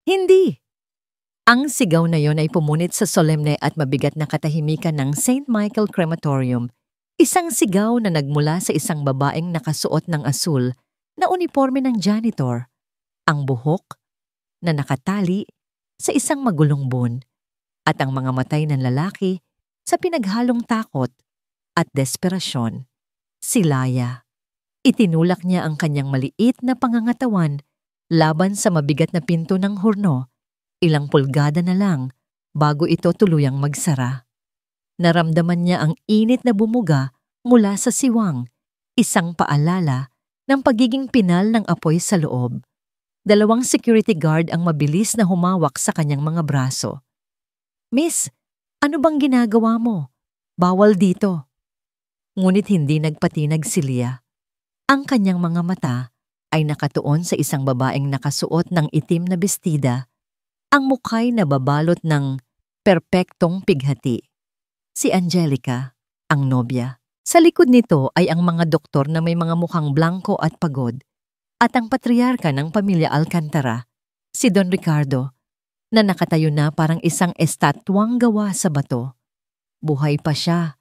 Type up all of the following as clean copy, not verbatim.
Hindi! Ang sigaw na yon ay pumunit sa solemne at mabigat na katahimikan ng St. Michael Crematorium, isang sigaw na nagmula sa isang babaeng nakasuot ng asul na uniforme ng janitor, ang buhok na nakatali sa isang magulong bun, at ang mga matay ng lalaki sa pinaghalong takot at desperasyon. Si Laya. Itinulak niya ang kanyang maliit na pangangatawan laban sa mabigat na pinto ng horno. Ilang pulgada na lang bago ito tuluyang magsara. Naramdaman niya ang init na bumuga mula sa siwang, isang paalala ng pagiging pinal ng apoy sa loob. 2 security guard ang mabilis na humawak sa kanyang mga braso. "Miss, ano bang ginagawa mo? Bawal dito." Ngunit hindi nagpatinag si Leah. Ang kanyang mga mata ay nakatuon sa isang babaeng nakasuot ng itim na bestida, ang mukha'y nababalot ng perpektong pighati. Si Angelica, ang nobya. Sa likod nito ay ang mga doktor na may mga mukhang blanko at pagod, at ang patriarka ng pamilya Alcantara, si Don Ricardo, na nakatayo na parang isang estatwang gawa sa bato. Buhay pa siya.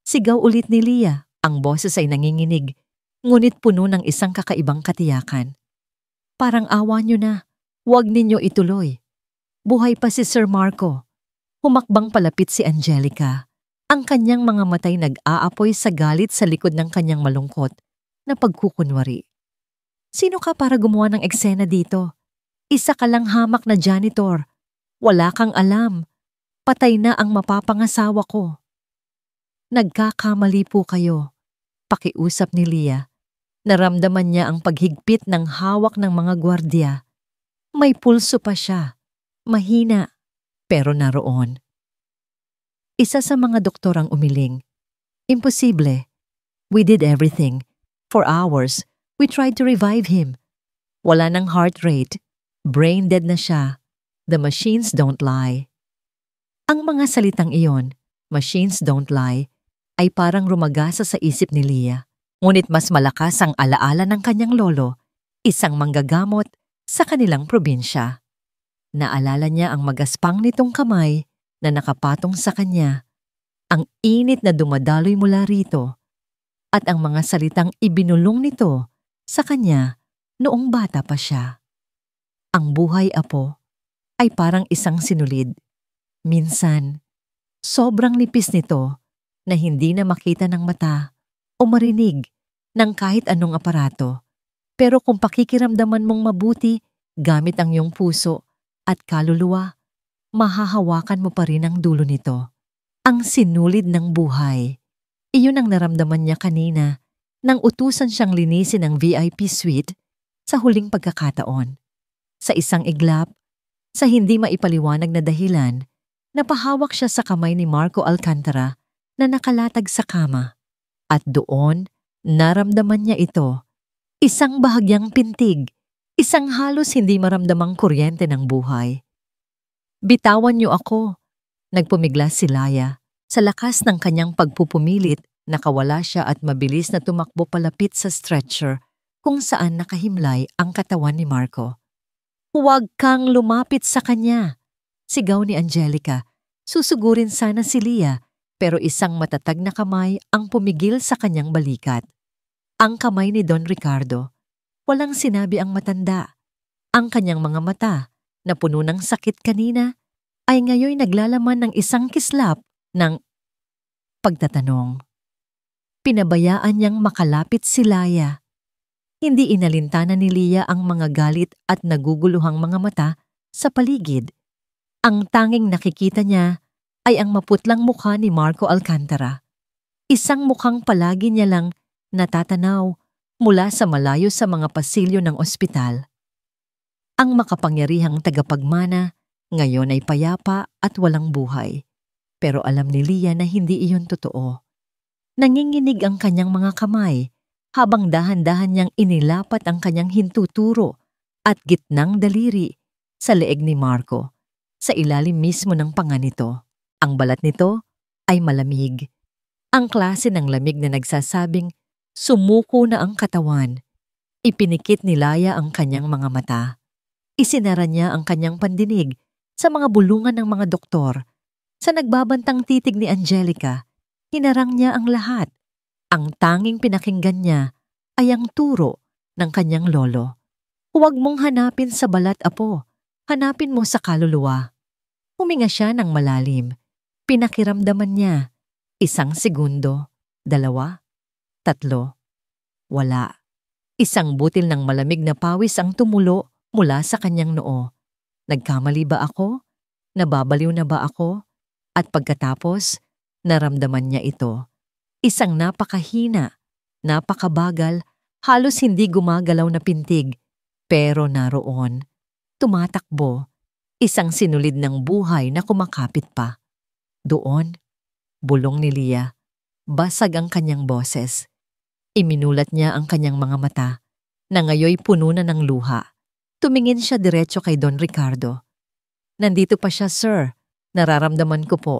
Sigaw ulit ni Leah, ang boses ay nanginginig, ngunit puno ng isang kakaibang katiyakan. "Parang awa niyo na, huwag ninyo ituloy. Buhay pa si Sir Marco." Humakbang palapit si Angelica. Ang kanyang mga matay nag-aapoy sa galit sa likod ng kanyang malungkot na pagkukunwari. "Sino ka para gumawa ng eksena dito? Isa ka lang hamak na janitor. Wala kang alam. Patay na ang mapapangasawa ko." "Nagkakamali po kayo," pakiusap ni Leah. Naramdaman niya ang paghigpit ng hawak ng mga gwardya. May pulso pa siya. Mahina, pero naroon. Isa sa mga doktor ang umiling. "Imposible. We did everything. For hours, we tried to revive him. Wala nang heart rate. Brain dead na siya. The machines don't lie." Ang mga salitang iyon, "machines don't lie," ay parang rumagasa sa isip ni Leah. Ngunit mas malakas ang alaala ng kanyang lolo, isang manggagamot sa kanilang probinsya. Naalala niya ang magaspang nitong kamay na nakapatong sa kanya, ang init na dumadaloy mula rito, at ang mga salitang ibinulong nito sa kanya noong bata pa siya. Ang buhay, apo, ay parang isang sinulid. Minsan, sobrang nipis nito na hindi na makita ng mata o marinig ng kahit anong aparato. Pero kung pakikiramdaman mong mabuti gamit ang iyong puso at kaluluwa, mahahawakan mo pa rin ang dulo nito. Ang sinulid ng buhay. Iyon ang naramdaman niya kanina nang utusan siyang linisin ang VIP suite sa huling pagkakataon. Sa isang iglap, sa hindi maipaliwanag na dahilan, napahawak siya sa kamay ni Marco Alcantara na nakalatag sa kama. At doon, naramdaman niya ito. Isang bahagyang pintig. Isang halos hindi maramdamang kuryente ng buhay. "Bitawan niyo ako," nagpumiglas si Laya. Sa lakas ng kanyang pagpupumilit, nakawala siya at mabilis na tumakbo palapit sa stretcher kung saan nakahimlay ang katawan ni Marco. "Huwag kang lumapit sa kanya," sigaw ni Angelica. Susugurin sana si Leah, pero isang matatag na kamay ang pumigil sa kanyang balikat. Ang kamay ni Don Ricardo. Walang sinabi ang matanda. Ang kanyang mga mata, na puno ng sakit kanina, ay ngayon naglalaman ng isang kislap ng pagtatanong. Pinabayaan niyang makalapit si Laya. Hindi inalintana ni Leah ang mga galit at naguguluhang mga mata sa paligid. Ang tanging nakikita niya ay ang maputlang mukha ni Marco Alcantara. Isang mukhang palagi niya lang natatanaw mula sa malayo sa mga pasilyo ng ospital. Ang makapangyarihang tagapagmana ngayon ay payapa at walang buhay. Pero alam ni Leah na hindi iyon totoo. Nanginginig ang kanyang mga kamay habang dahan-dahan niyang inilapat ang kanyang hintuturo at gitnang daliri sa leeg ni Marco, sa ilalim mismo ng panga nito. Ang balat nito ay malamig. Ang klase ng lamig na nagsasabing sumuko na ang katawan. Ipinikit ni Laya ang kanyang mga mata. Isinara niya ang kanyang pandinig sa mga bulungan ng mga doktor. Sa nagbabantang titig ni Angelica, hinarang niya ang lahat. Ang tanging pinakinggan niya ay ang turo ng kanyang lolo. Huwag mong hanapin sa balat, apo. Hanapin mo sa kaluluwa. Huminga siya ng malalim. Pinakiramdaman niya. 1 segundo, 2, 3. Wala. Isang butil ng malamig na pawis ang tumulo mula sa kanyang noo. Nagkamali ba ako? Nababaliw na ba ako? At pagkatapos, naramdaman niya ito. Isang napakahina, napakabagal, halos hindi gumagalaw na pintig. Pero naroon, tumatakbo, isang sinulid ng buhay na kumakapit pa. Doon, bulong ni Lia, basag ang kanyang boses. Iminulat niya ang kanyang mga mata, na ngayoy puno na ng luha. Tumingin siya diretso kay Don Ricardo. Nandito pa siya, sir. Nararamdaman ko po.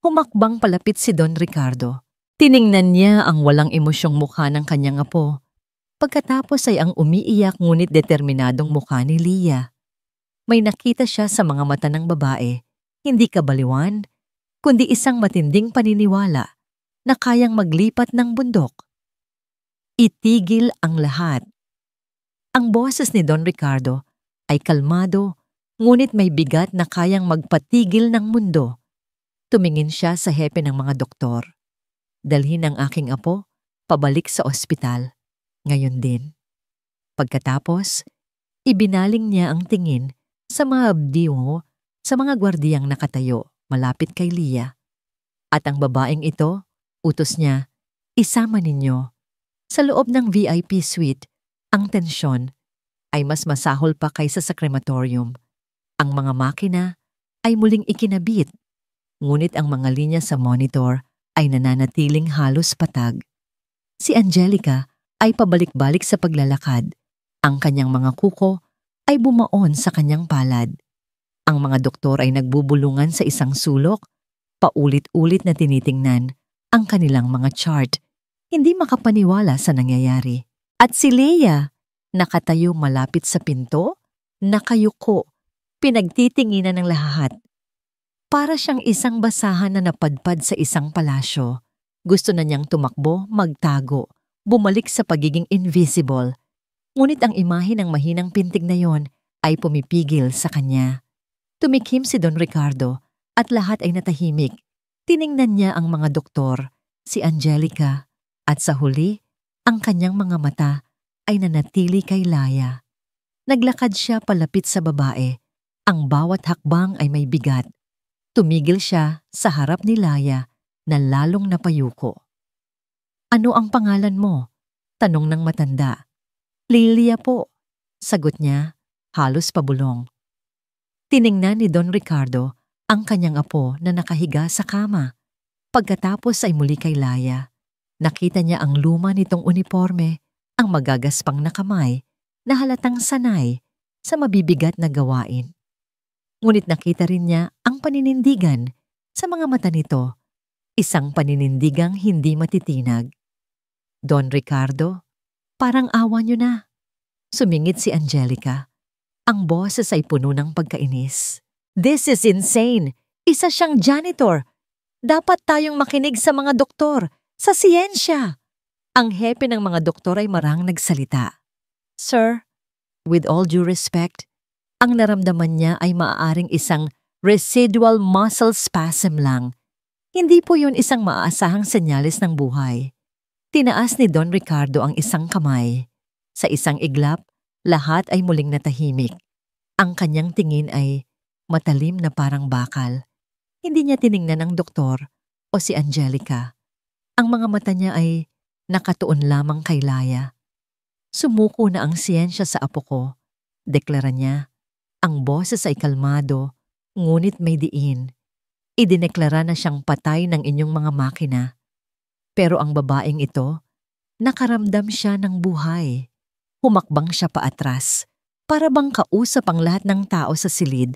Humakbang palapit si Don Ricardo. Tiningnan niya ang walang emosyong mukha ng kanyang apo. Pagkatapos ay ang umiiyak ngunit determinadong mukha ni Lia. May nakita siya sa mga mata ng babae, hindi kabaliwan, kundi isang matinding paniniwala na kayang maglipat ng bundok. Itigil ang lahat. Ang boses ni Don Ricardo ay kalmado, ngunit may bigat na kayang magpatigil ng mundo. Tumingin siya sa hepe ng mga doktor. Dalhin ang aking apo pabalik sa ospital. Ngayon din. Pagkatapos, ibinaling niya ang tingin sa mga abdiyo sa mga gwardiyang nakatayo malapit kay Lia. At ang babaeng ito, utos niya, isama ninyo. Sa loob ng VIP suite, ang tensyon ay mas masahol pa kaysa sa crematorium. Ang mga makina ay muling ikinabit, ngunit ang mga linya sa monitor ay nananatiling halos patag. Si Angelica ay pabalik-balik sa paglalakad. Ang kanyang mga kuko ay bumaon sa kanyang palad. Ang mga doktor ay nagbubulungan sa isang sulok, paulit-ulit na tinitingnan ang kanilang mga chart. Hindi makapaniwala sa nangyayari. At si Leia, nakatayo malapit sa pinto, nakayuko, pinagtitinginan ng lahat. Para siyang isang basahan na napadpad sa isang palasyo. Gusto na niyang tumakbo, magtago, bumalik sa pagiging invisible. Ngunit ang imahe ng mahinang pintig na yon ay pumipigil sa kanya. Tumikhim si Don Ricardo at lahat ay natahimik. Tiningnan niya ang mga doktor, si Angelica, at sa huli, ang kanyang mga mata ay nanatili kay Lia. Naglakad siya palapit sa babae. Ang bawat hakbang ay may bigat. Tumigil siya sa harap ni Lia na lalong napayuko. Ano ang pangalan mo? Tanong ng matanda. Lilia po, sagot niya, halos pabulong. Tiningnan ni Don Ricardo ang kanyang apo na nakahiga sa kama. Pagkatapos ay muli kay Lia. Nakita niya ang luma nitong uniforme, ang magagaspang na kamay, na halatang sanay sa mabibigat na gawain. Ngunit nakita rin niya ang paninindigan sa mga mata nito, isang paninindigang hindi matitinag. Don Ricardo, parang awa niyo na. Sumingit si Angelica. Ang boses ay puno ng pagkainis. This is insane! Isa siyang janitor. Dapat tayong makinig sa mga doktor, sa siyensya. Ang hepe ng mga doktor ay marang nagsalita. Sir, with all due respect, ang naramdaman niya ay maaaring isang residual muscle spasm lang. Hindi po yun isang maaasahang senyales ng buhay. Tinaas ni Don Ricardo ang isang kamay. Sa isang iglap, lahat ay muling natahimik. Ang kanyang tingin ay matalim na parang bakal. Hindi niya tiningnan ang doktor o si Angelica. Ang mga mata niya ay nakatuon lamang kay Lia. Sumuko na ang siyensya sa apo ko, deklara niya. Ang boses ay kalmado, ngunit may diin. Idineklara na siyang patay ng inyong mga makina. Pero ang babaeng ito, nakaramdam siya ng buhay. Humakbang siya paatras, para bang kausap ang lahat ng tao sa silid.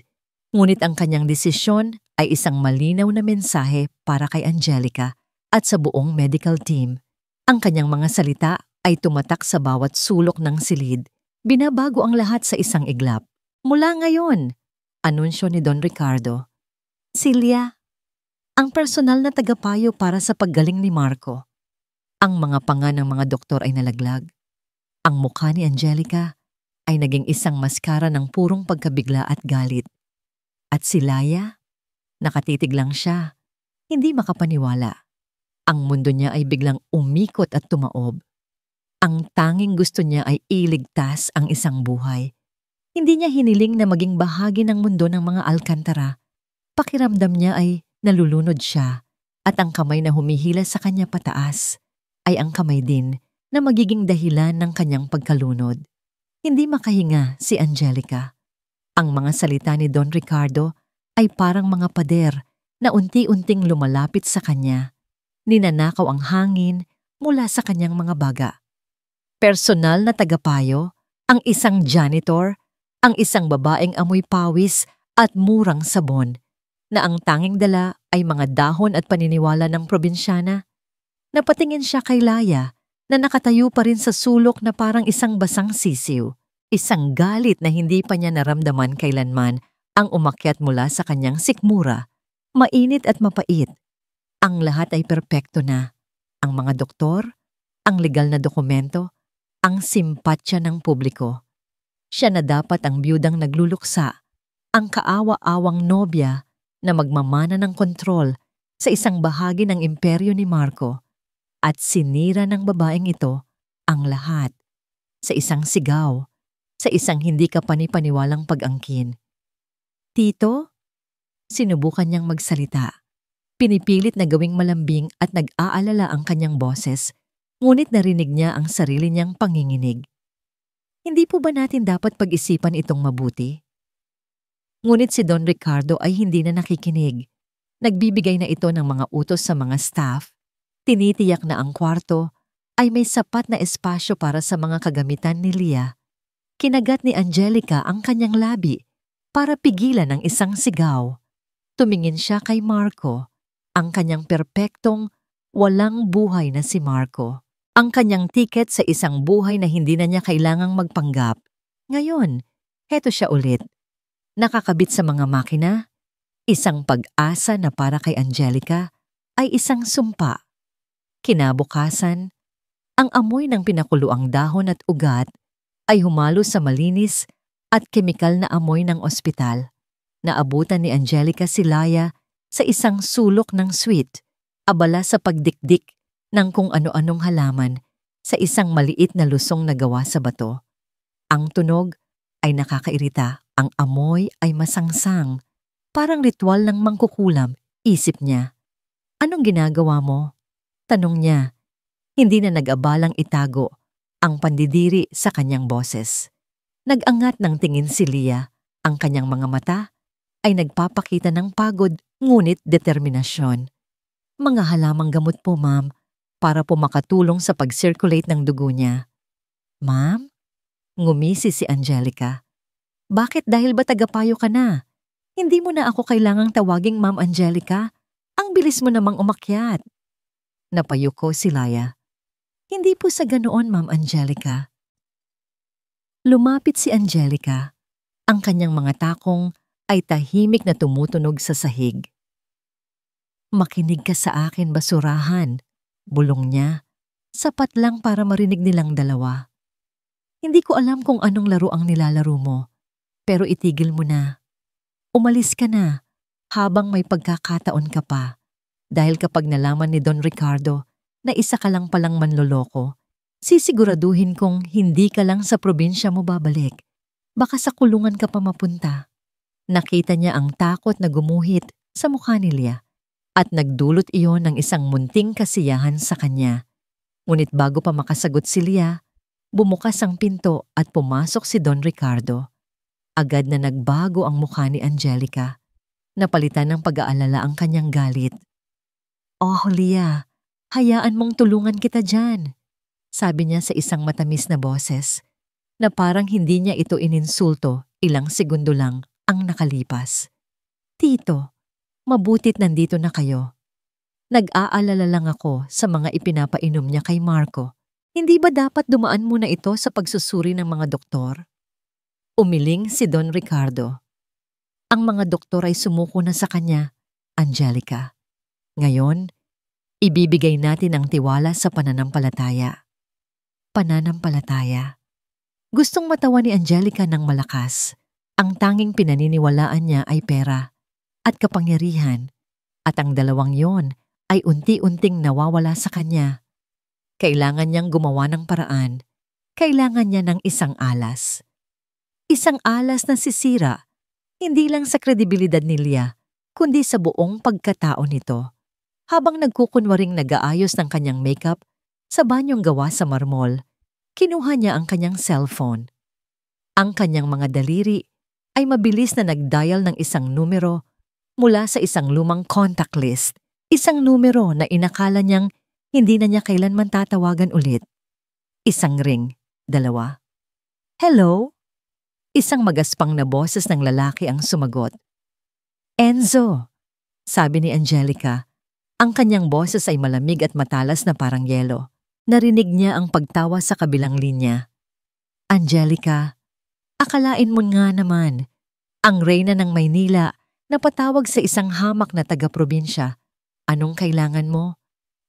Ngunit ang kanyang desisyon ay isang malinaw na mensahe para kay Angelica at sa buong medical team. Ang kanyang mga salita ay tumatak sa bawat sulok ng silid. Binabago ang lahat sa isang iglap. Mula ngayon, anunsyo ni Don Ricardo, Silya, ang personal na tagapayo para sa paggaling ni Marco. Ang mga panga ng mga doktor ay nalaglag. Ang mukha ni Angelica ay naging isang maskara ng purong pagkabigla at galit. At si Laya, nakatitig lang siya, hindi makapaniwala. Ang mundo niya ay biglang umikot at tumaob. Ang tanging gusto niya ay iligtas ang isang buhay. Hindi niya hiniling na maging bahagi ng mundo ng mga Alcantara. Pakiramdam niya ay nalulunod siya at ang kamay na humihila sa kanya pataas ay ang kamay din na magiging dahilan ng kanyang pagkalunod. Hindi makahinga si Angelica. Ang mga salita ni Don Ricardo ay parang mga pader na unti-unting lumalapit sa kanya. Ninanakaw ang hangin mula sa kanyang mga baga. Personal na tagapayo, ang isang janitor, ang isang babaeng amoy pawis at murang sabon, na ang tanging dala ay mga dahon at paniniwala ng probinsyana. Napatingin siya kay Laya na nakatayo pa rin sa sulok na parang isang basang sisiw. Isang galit na hindi pa niya naramdaman kailanman ang umakyat mula sa kanyang sikmura. Mainit at mapait. Ang lahat ay perpekto na. Ang mga doktor, ang legal na dokumento, ang simpatsya ng publiko. Siya na dapat ang biyudang nagluluksa, ang kaawa-awang nobya na magmamana ng kontrol sa isang bahagi ng imperyo ni Marco. At sinira ng babaeng ito ang lahat sa isang sigaw, sa isang hindi ka panipaniwalang pag-angkin. Tito, sinubukan niyang magsalita. Pinipilit na gawing malambing at nag-aalala ang kanyang boses, ngunit narinig niya ang sarili niyang panginginig. Hindi po ba natin dapat pag-isipan itong mabuti? Ngunit si Don Ricardo ay hindi na nakikinig. Nagbibigay na ito ng mga utos sa mga staff. Tinitiyak na ang kwarto ay may sapat na espasyo para sa mga kagamitan ni Lia. Kinagat ni Angelica ang kanyang labi para pigilan ang isang sigaw. Tumingin siya kay Marco, ang kanyang perpektong, walang buhay na si Marco. Ang kanyang tiket sa isang buhay na hindi na niya kailangang magpanggap. Ngayon, heto siya ulit. Nakakabit sa mga makina, isang pag-asa na para kay Angelica ay isang sumpa. Kinabukasan, ang amoy ng pinakuluang dahon at ugat ay humalo sa malinis at kemikal na amoy ng ospital. Naabutan ni Angelica si Laya sa isang sulok ng suite, abala sa pagdikdik ng kung ano-anong halaman sa isang maliit na lusong na gawa sa bato. Ang tunog ay nakakairita, ang amoy ay masangsang, parang ritual ng mangkukulam, isip niya. Anong ginagawa mo? Tanong niya, hindi na nag-abalang itago ang pandidiri sa kanyang boses. Nag-angat ng tingin si Lia, ang kanyang mga mata ay nagpapakita ng pagod ngunit determinasyon. Mga halamang gamot po, ma'am, para po makatulong sa pag-circulate ng dugo niya. Ma'am? Ngumisi si Angelica. Bakit dahil ba tagapayo ka na? Hindi mo na ako kailangang tawaging Ma'am Angelica. Ang bilis mo namang umakyat. Napayuko si Laya. Hindi po sa ganoon, Ma'am Angelica. Lumapit si Angelica. Ang kanyang mga takong ay tahimik na tumutunog sa sahig. Makinig ka sa akin, basurahan. Bulong niya. Sapat lang para marinig nilang dalawa. Hindi ko alam kung anong laro ang nilalaro mo, pero itigil mo na. Umalis ka na habang may pagkakataon ka pa. Dahil kapag nalaman ni Don Ricardo na isa ka lang palang manloloko, sisiguraduhin kong hindi ka lang sa probinsya mo babalik. Baka sa kulungan ka pa mapunta. Nakita niya ang takot na gumuhit sa mukha ni Lia at nagdulot iyon ng isang munting kasiyahan sa kanya. Ngunit bago pa makasagot si Lia, bumukas ang pinto at pumasok si Don Ricardo. Agad na nagbago ang mukha ni Angelica. Napalitan ng pag-aalala ang kanyang galit. Oh, Lia, hayaan mong tulungan kita dyan, sabi niya sa isang matamis na boses, na parang hindi niya ito ininsulto, ilang segundo lang ang nakalipas. Tito, mabutit nandito na kayo. Nag-aalala lang ako sa mga ipinapainom niya kay Marco. Hindi ba dapat dumaan muna ito sa pagsusuri ng mga doktor? Umiling si Don Ricardo. Ang mga doktor ay sumuko na sa kanya, Angelica. Ngayon, ibibigay natin ang tiwala sa pananampalataya. Pananampalataya. Gustong matawa ni Angelica ng malakas. Ang tanging pinaniniwalaan niya ay pera at kapangyarihan, at ang dalawang yon ay unti-unting nawawala sa kanya. Kailangan niyang gumawa ng paraan. Kailangan niya ng isang alas. Isang alas na sisira, hindi lang sa kredibilidad ni Leah, kundi sa buong pagkatao nito. Habang nagkukunwaring nag-aayos ng kanyang makeup sa banyong gawa sa marmol, kinuha niya ang kanyang cellphone. Ang kanyang mga daliri ay mabilis na nag-dial ng isang numero mula sa isang lumang contact list, isang numero na inakala niyang hindi na niya kailanman tatawagan ulit. Isang ring, dalawa. Hello? Isang magaspang na boses ng lalaki ang sumagot. Enzo, sabi ni Angelica. Ang kanyang boses ay malamig at matalas na parang yelo. Narinig niya ang pagtawa sa kabilang linya. Angelica, akalain mo nga naman, ang reyna ng Maynila na patawag sa isang hamak na taga-probinsya. Anong kailangan mo?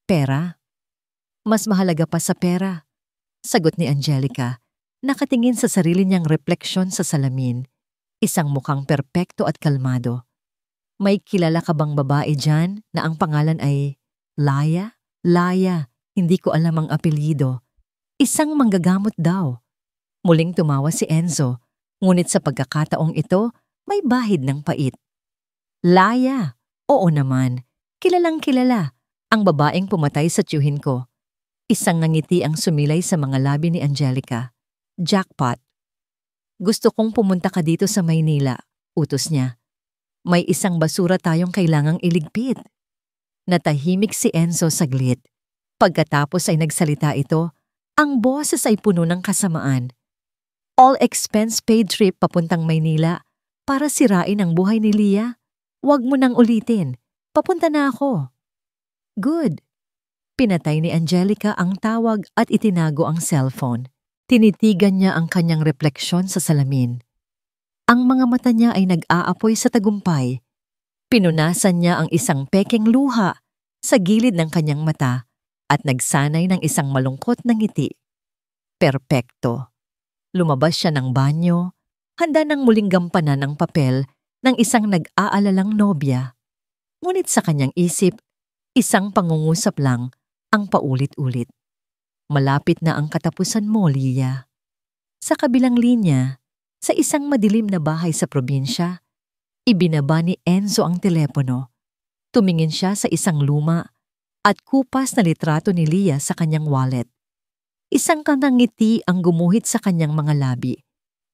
Pera? Mas mahalaga pa sa pera, sagot ni Angelica. Nakatingin sa sarili niyang refleksyon sa salamin, isang mukhang perpekto at kalmado. May kilala ka bang babae dyan na ang pangalan ay Laya? Laya, hindi ko alam ang apelyido. Isang manggagamot daw. Muling tumawa si Enzo, ngunit sa pagkakataong ito, may bahid ng pait. Laya, oo naman, kilalang kilala, ang babaeng pumatay sa tiyuhin ko. Isang ngangiti ang sumilay sa mga labi ni Angelica. Jackpot. Gusto kong pumunta ka dito sa Maynila, utos niya. May isang basura tayong kailangang iligpit. Natahimik si Enzo saglit. Pagkatapos ay nagsalita ito, ang boses ay puno ng kasamaan. All expense paid trip papuntang Maynila para sirain ang buhay ni Leah. Huwag mo nang ulitin. Papunta na ako. Good. Pinatay ni Angelica ang tawag at itinago ang cellphone. Tinitigan niya ang kanyang refleksyon sa salamin. Ang mga mata niya ay nag-aapoy sa tagumpay. Pinunasan niya ang isang pekeng luha sa gilid ng kanyang mata at nagsanay ng isang malungkot na ngiti. Perpekto. Lumabas siya ng banyo, handa ng muling gampanan ang papel ng isang nag-aalalang nobya. Ngunit sa kanyang isip, isang pangungusap lang ang paulit-ulit. Malapit na ang katapusan mo, Leah. Sa kabilang linya, sa isang madilim na bahay sa probinsya, ibinaba ni Enzo ang telepono. Tumingin siya sa isang luma at kupas na litrato ni Leah sa kanyang wallet. Isang kangangiti ang gumuhit sa kanyang mga labi.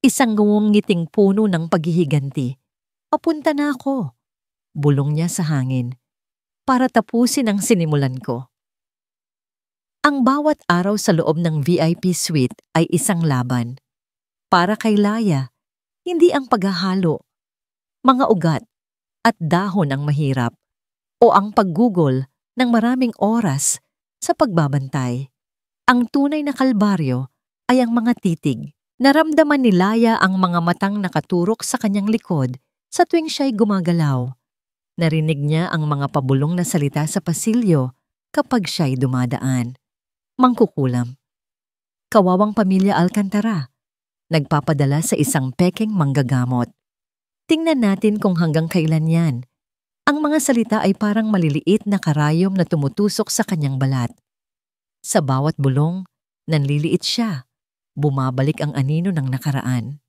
Isang ngiting puno ng paghihiganti. Papunta na ako. Bulong niya sa hangin. Para tapusin ang sinimulan ko. Ang bawat araw sa loob ng VIP suite ay isang laban. Para kay Laya, hindi ang paghahalo, mga ugat at dahon ang mahirap o ang paggugol ng maraming oras sa pagbabantay. Ang tunay na kalbaryo ay ang mga titig. Naramdaman ni Laya ang mga matang nakaturok sa kanyang likod sa tuwing siya'y gumagalaw. Narinig niya ang mga pabulong na salita sa pasilyo kapag siya'y dumadaan. Mangkukulam. Kawawang pamilya Alcantara. Nagpapadala sa isang pekeng manggagamot. Tingnan natin kung hanggang kailan yan. Ang mga salita ay parang maliliit na karayom na tumutusok sa kanyang balat. Sa bawat bulong, nanliliit siya. Bumabalik ang anino ng nakaraan.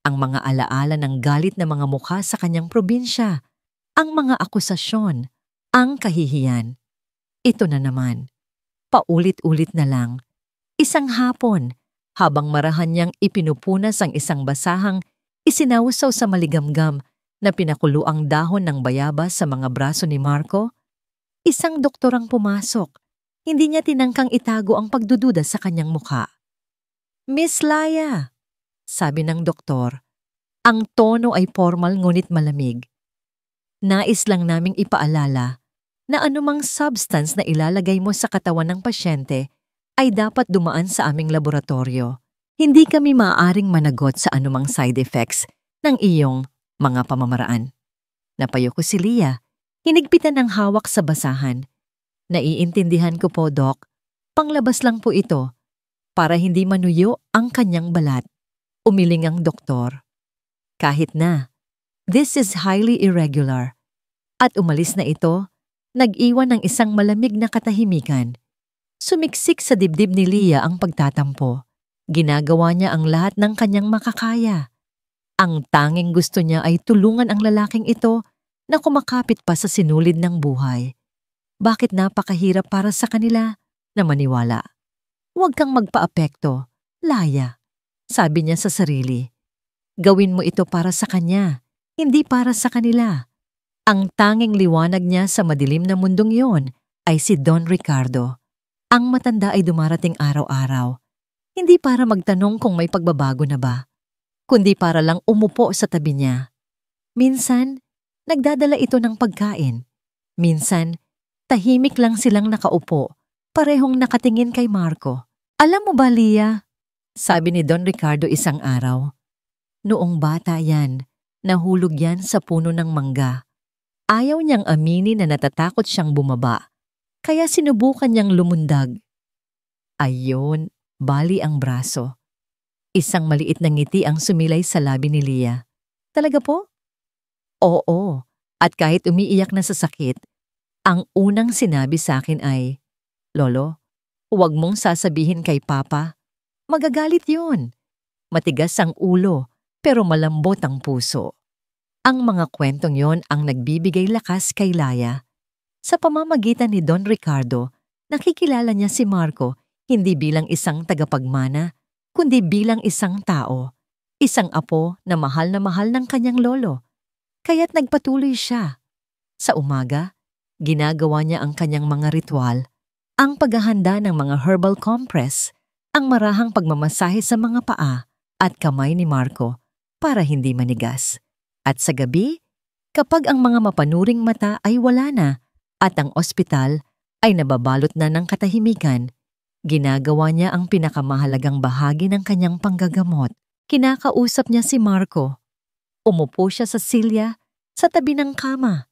Ang mga alaala ng galit na mga mukha sa kanyang probinsya. Ang mga akusasyon. Ang kahihiyan. Ito na naman. Paulit-ulit na lang. Isang hapon, habang marahan niyang ipinupunas ang isang basahang isinawsaw sa maligamgam na pinakuloang dahon ng bayabas sa mga braso ni Marco, isang doktor ang pumasok. Hindi niya tinangkang itago ang pagdududa sa kanyang mukha. Miss Laya, sabi ng doktor. Ang tono ay formal ngunit malamig. Nais lang naming ipaalala na anumang substance na ilalagay mo sa katawan ng pasyente ay dapat dumaan sa aming laboratorio. Hindi kami maaaring managot sa anumang side effects ng iyong mga pamamaraan. Napayo ko si Leah, hinigpitan ng hawak sa basahan. Naiintindihan ko po, Doc. Panglabas lang po ito para hindi manuyo ang kanyang balat. Umiling ang doktor. Kahit na, this is highly irregular. At umalis na ito, nag-iwan ng isang malamig na katahimikan. Sumiksik sa dibdib ni Leah ang pagtatampo. Ginagawa niya ang lahat ng kanyang makakaya. Ang tanging gusto niya ay tulungan ang lalaking ito na kumakapit pa sa sinulid ng buhay. Bakit napakahirap para sa kanila na maniwala? Huwag kang magpaapekto, Laya, sabi niya sa sarili. Gawin mo ito para sa kanya, hindi para sa kanila. Ang tanging liwanag niya sa madilim na mundong yon ay si Don Ricardo. Ang matanda ay dumarating araw-araw, hindi para magtanong kung may pagbabago na ba, kundi para lang umupo sa tabi niya. Minsan, nagdadala ito ng pagkain. Minsan, tahimik lang silang nakaupo, parehong nakatingin kay Marco. Alam mo ba, Leah? Sabi ni Don Ricardo isang araw. Noong bata yan, nahulog yan sa puno ng mangga. Ayaw niyang aminin na natatakot siyang bumaba, kaya sinubukan niyang lumundag. Ayun, bali ang braso. Isang maliit na ngiti ang sumilay sa labi ni Leah. Talaga po? Oo, at kahit umiiyak na sa sakit, ang unang sinabi sa akin ay, Lolo, huwag mong sasabihin kay Papa. Magagalit yun. Matigas ang ulo, pero malambot ang puso. Ang mga kwentong yon ang nagbibigay lakas kay Laya. Sa pamamagitan ni Don Ricardo, nakikilala niya si Marco hindi bilang isang tagapagmana, kundi bilang isang tao, isang apo na mahal ng kanyang lolo. Kaya't nagpatuloy siya. Sa umaga, ginagawa niya ang kanyang mga ritual, ang paghahanda ng mga herbal compress, ang marahang pagmamasahe sa mga paa at kamay ni Marco para hindi manigas. At sa gabi, kapag ang mga mapanuring mata ay wala na at ang ospital ay nababalot na ng katahimikan, ginagawa niya ang pinakamahalagang bahagi ng kanyang panggagamot. Kinakausap niya si Marco. Umupo siya sa silya sa tabi ng kama.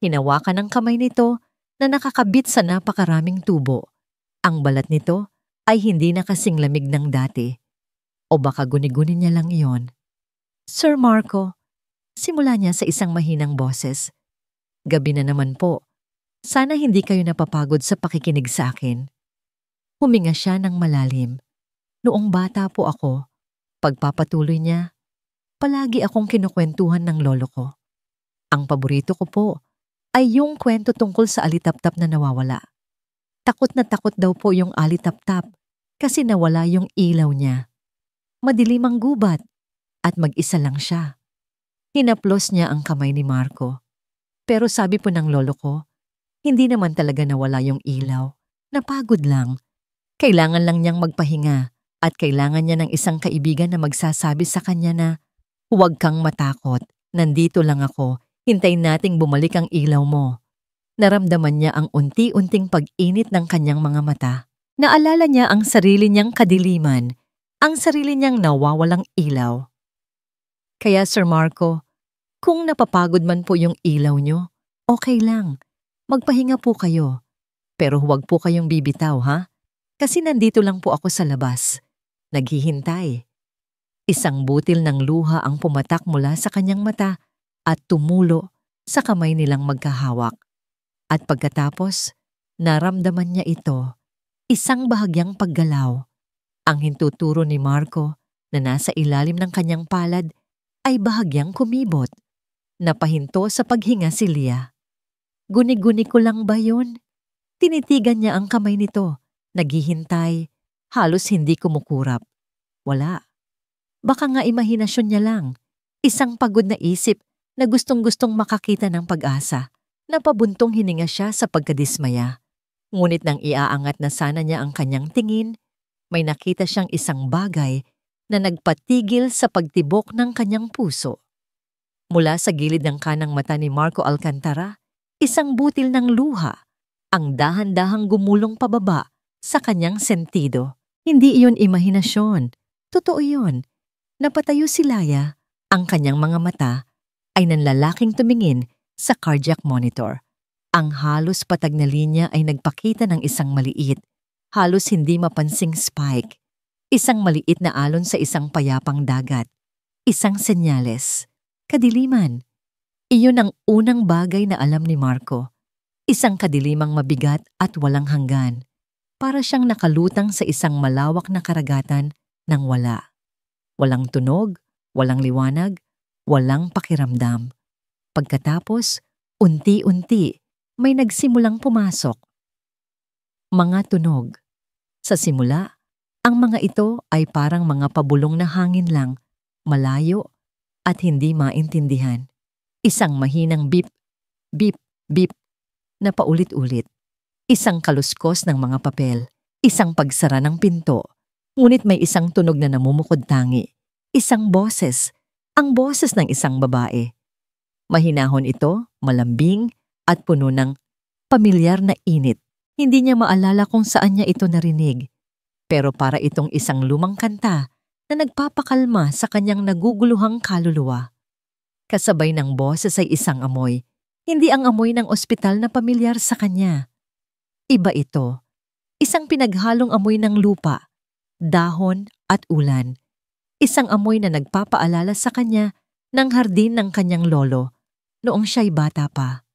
Hinawakan ang kamay nito na nakakabit sa napakaraming tubo. Ang balat nito ay hindi na kasing lamig ng dati. O baka guni-guni niya lang iyon. Sir Marco, simula niya sa isang mahinang boses. Gabi na naman po. Sana hindi kayo napapagod sa pakikinig sa akin. Huminga siya ng malalim. Noong bata po ako, pagpapatuloy niya, palagi akong kinukwentuhan ng lolo ko. Ang paborito ko po ay yung kwento tungkol sa alitaptap na nawawala. Takot na takot daw po yung alitaptap kasi nawala yung ilaw niya. Madilim ang gubat at mag-isa lang siya. Hinaplos niya ang kamay ni Marco. Pero sabi po ng lolo ko, hindi naman talaga nawala yung ilaw. Napagod lang. Kailangan lang niyang magpahinga at kailangan niya ng isang kaibigan na magsasabi sa kanya na, huwag kang matakot, nandito lang ako. Hintayin nating bumalik ang ilaw mo. Naramdaman niya ang unti-unting pag-init ng kanyang mga mata. Naalala niya ang sarili niyang kadiliman, ang sarili niyang nawawalang ilaw. Kaya Sir Marco, kung napapagod man po yung ilaw niyo, okay lang. Magpahinga po kayo. Pero huwag po kayong bibitaw, ha? Kasi nandito lang po ako sa labas. Naghihintay. Isang butil ng luha ang pumatak mula sa kanyang mata at tumulo sa kamay nilang magkahawak. At pagkatapos, naramdaman niya ito, isang bahagyang paggalaw. Ang hintuturo ni Marco na nasa ilalim ng kanyang palad ay bahagyang kumibot. Napahinto sa paghinga si Leah. Guni-guni ko lang ba yun? Tinitigan niya ang kamay nito, naghihintay, halos hindi kumukurap. Wala. Baka nga imahinasyon niya lang, isang pagod na isip na gustong-gustong makakita ng pag-asa, na pabuntong hininga siya sa pagkadismaya. Ngunit nang iaangat na sana niya ang kanyang tingin, may nakita siyang isang bagay na nagpatigil sa pagtibok ng kanyang puso. Mula sa gilid ng kanang mata ni Marco Alcantara, isang butil ng luha, ang dahan-dahang gumulong pababa sa kanyang sentido. Hindi iyon imahinasyon, Totoo yun. Napatayo si Laya, ang kanyang mga mata ay nanlalaking tumingin sa cardiac monitor. Ang halos patag na linya ay nagpakita ng isang maliit, halos hindi mapansing spike. Isang maliit na alon sa isang payapang dagat. Isang senyales. Kadiliman. Iyon ang unang bagay na alam ni Marco. Isang kadilimang mabigat at walang hanggan. Para siyang nakalutang sa isang malawak na karagatan ng wala. Walang tunog, walang liwanag, walang pakiramdam. Pagkatapos, unti-unti, may nagsimulang pumasok. Mga tunog. Sa simula, ang mga ito ay parang mga pabulong na hangin lang, malayo at hindi maintindihan. Isang mahinang beep, beep, beep na paulit-ulit. Isang kaluskos ng mga papel, isang pagsara ng pinto, ngunit may isang tunog na namumukod-tangi. Isang boses, ang boses ng isang babae. Mahinahon ito, malambing at puno ng pamilyar na init. Hindi niya maalala kung saan niya ito narinig. Pero para itong isang lumang kanta na nagpapakalma sa kanyang naguguluhang kaluluwa. Kasabay ng boses ay isang amoy, hindi ang amoy ng ospital na pamilyar sa kanya. Iba ito, isang pinaghalong amoy ng lupa, dahon at ulan. Isang amoy na nagpapaalala sa kanya ng hardin ng kanyang lolo noong siya'y bata pa.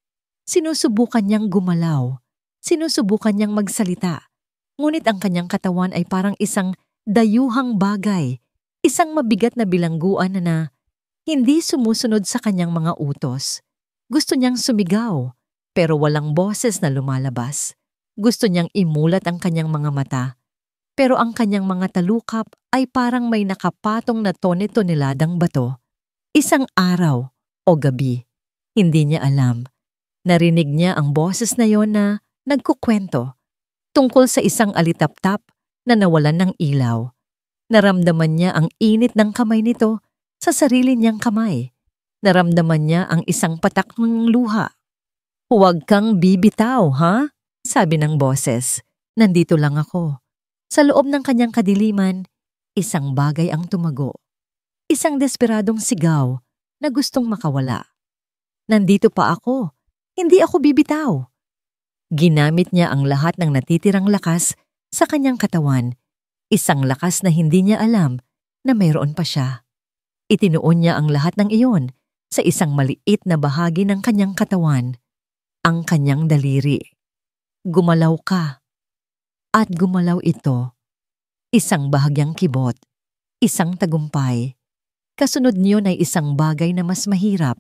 Sinusubukan niyang gumalaw, sinusubukan niyang magsalita. Ngunit ang kanyang katawan ay parang isang dayuhang bagay, isang mabigat na bilangguan na hindi sumusunod sa kanyang mga utos. Gusto niyang sumigaw, pero walang boses na lumalabas. Gusto niyang imulat ang kanyang mga mata, pero ang kanyang mga talukap ay parang may nakapatong na tone-toneladang bato. Isang araw o gabi, hindi niya alam. Narinig niya ang boses na yon na nagkukwento tungkol sa isang alitaptap na nawalan ng ilaw. Naramdaman niya ang init ng kamay nito sa sarili niyang kamay. Naramdaman niya ang isang patak ng luha. "Huwag kang bibitaw, ha?" sabi ng boses. "Nandito lang ako." Sa loob ng kanyang kadiliman, isang bagay ang tumago. Isang desperadong sigaw na gustong makawala. "Nandito pa ako. Hindi ako bibitaw." Ginamit niya ang lahat ng natitirang lakas sa kanyang katawan, isang lakas na hindi niya alam na mayroon pa siya. Itinuon niya ang lahat ng iyon sa isang maliit na bahagi ng kanyang katawan, ang kanyang daliri. Gumalaw ka. At gumalaw ito. Isang bahagyang kibot, isang tagumpay. Kasunod niyon ay isang bagay na mas mahirap,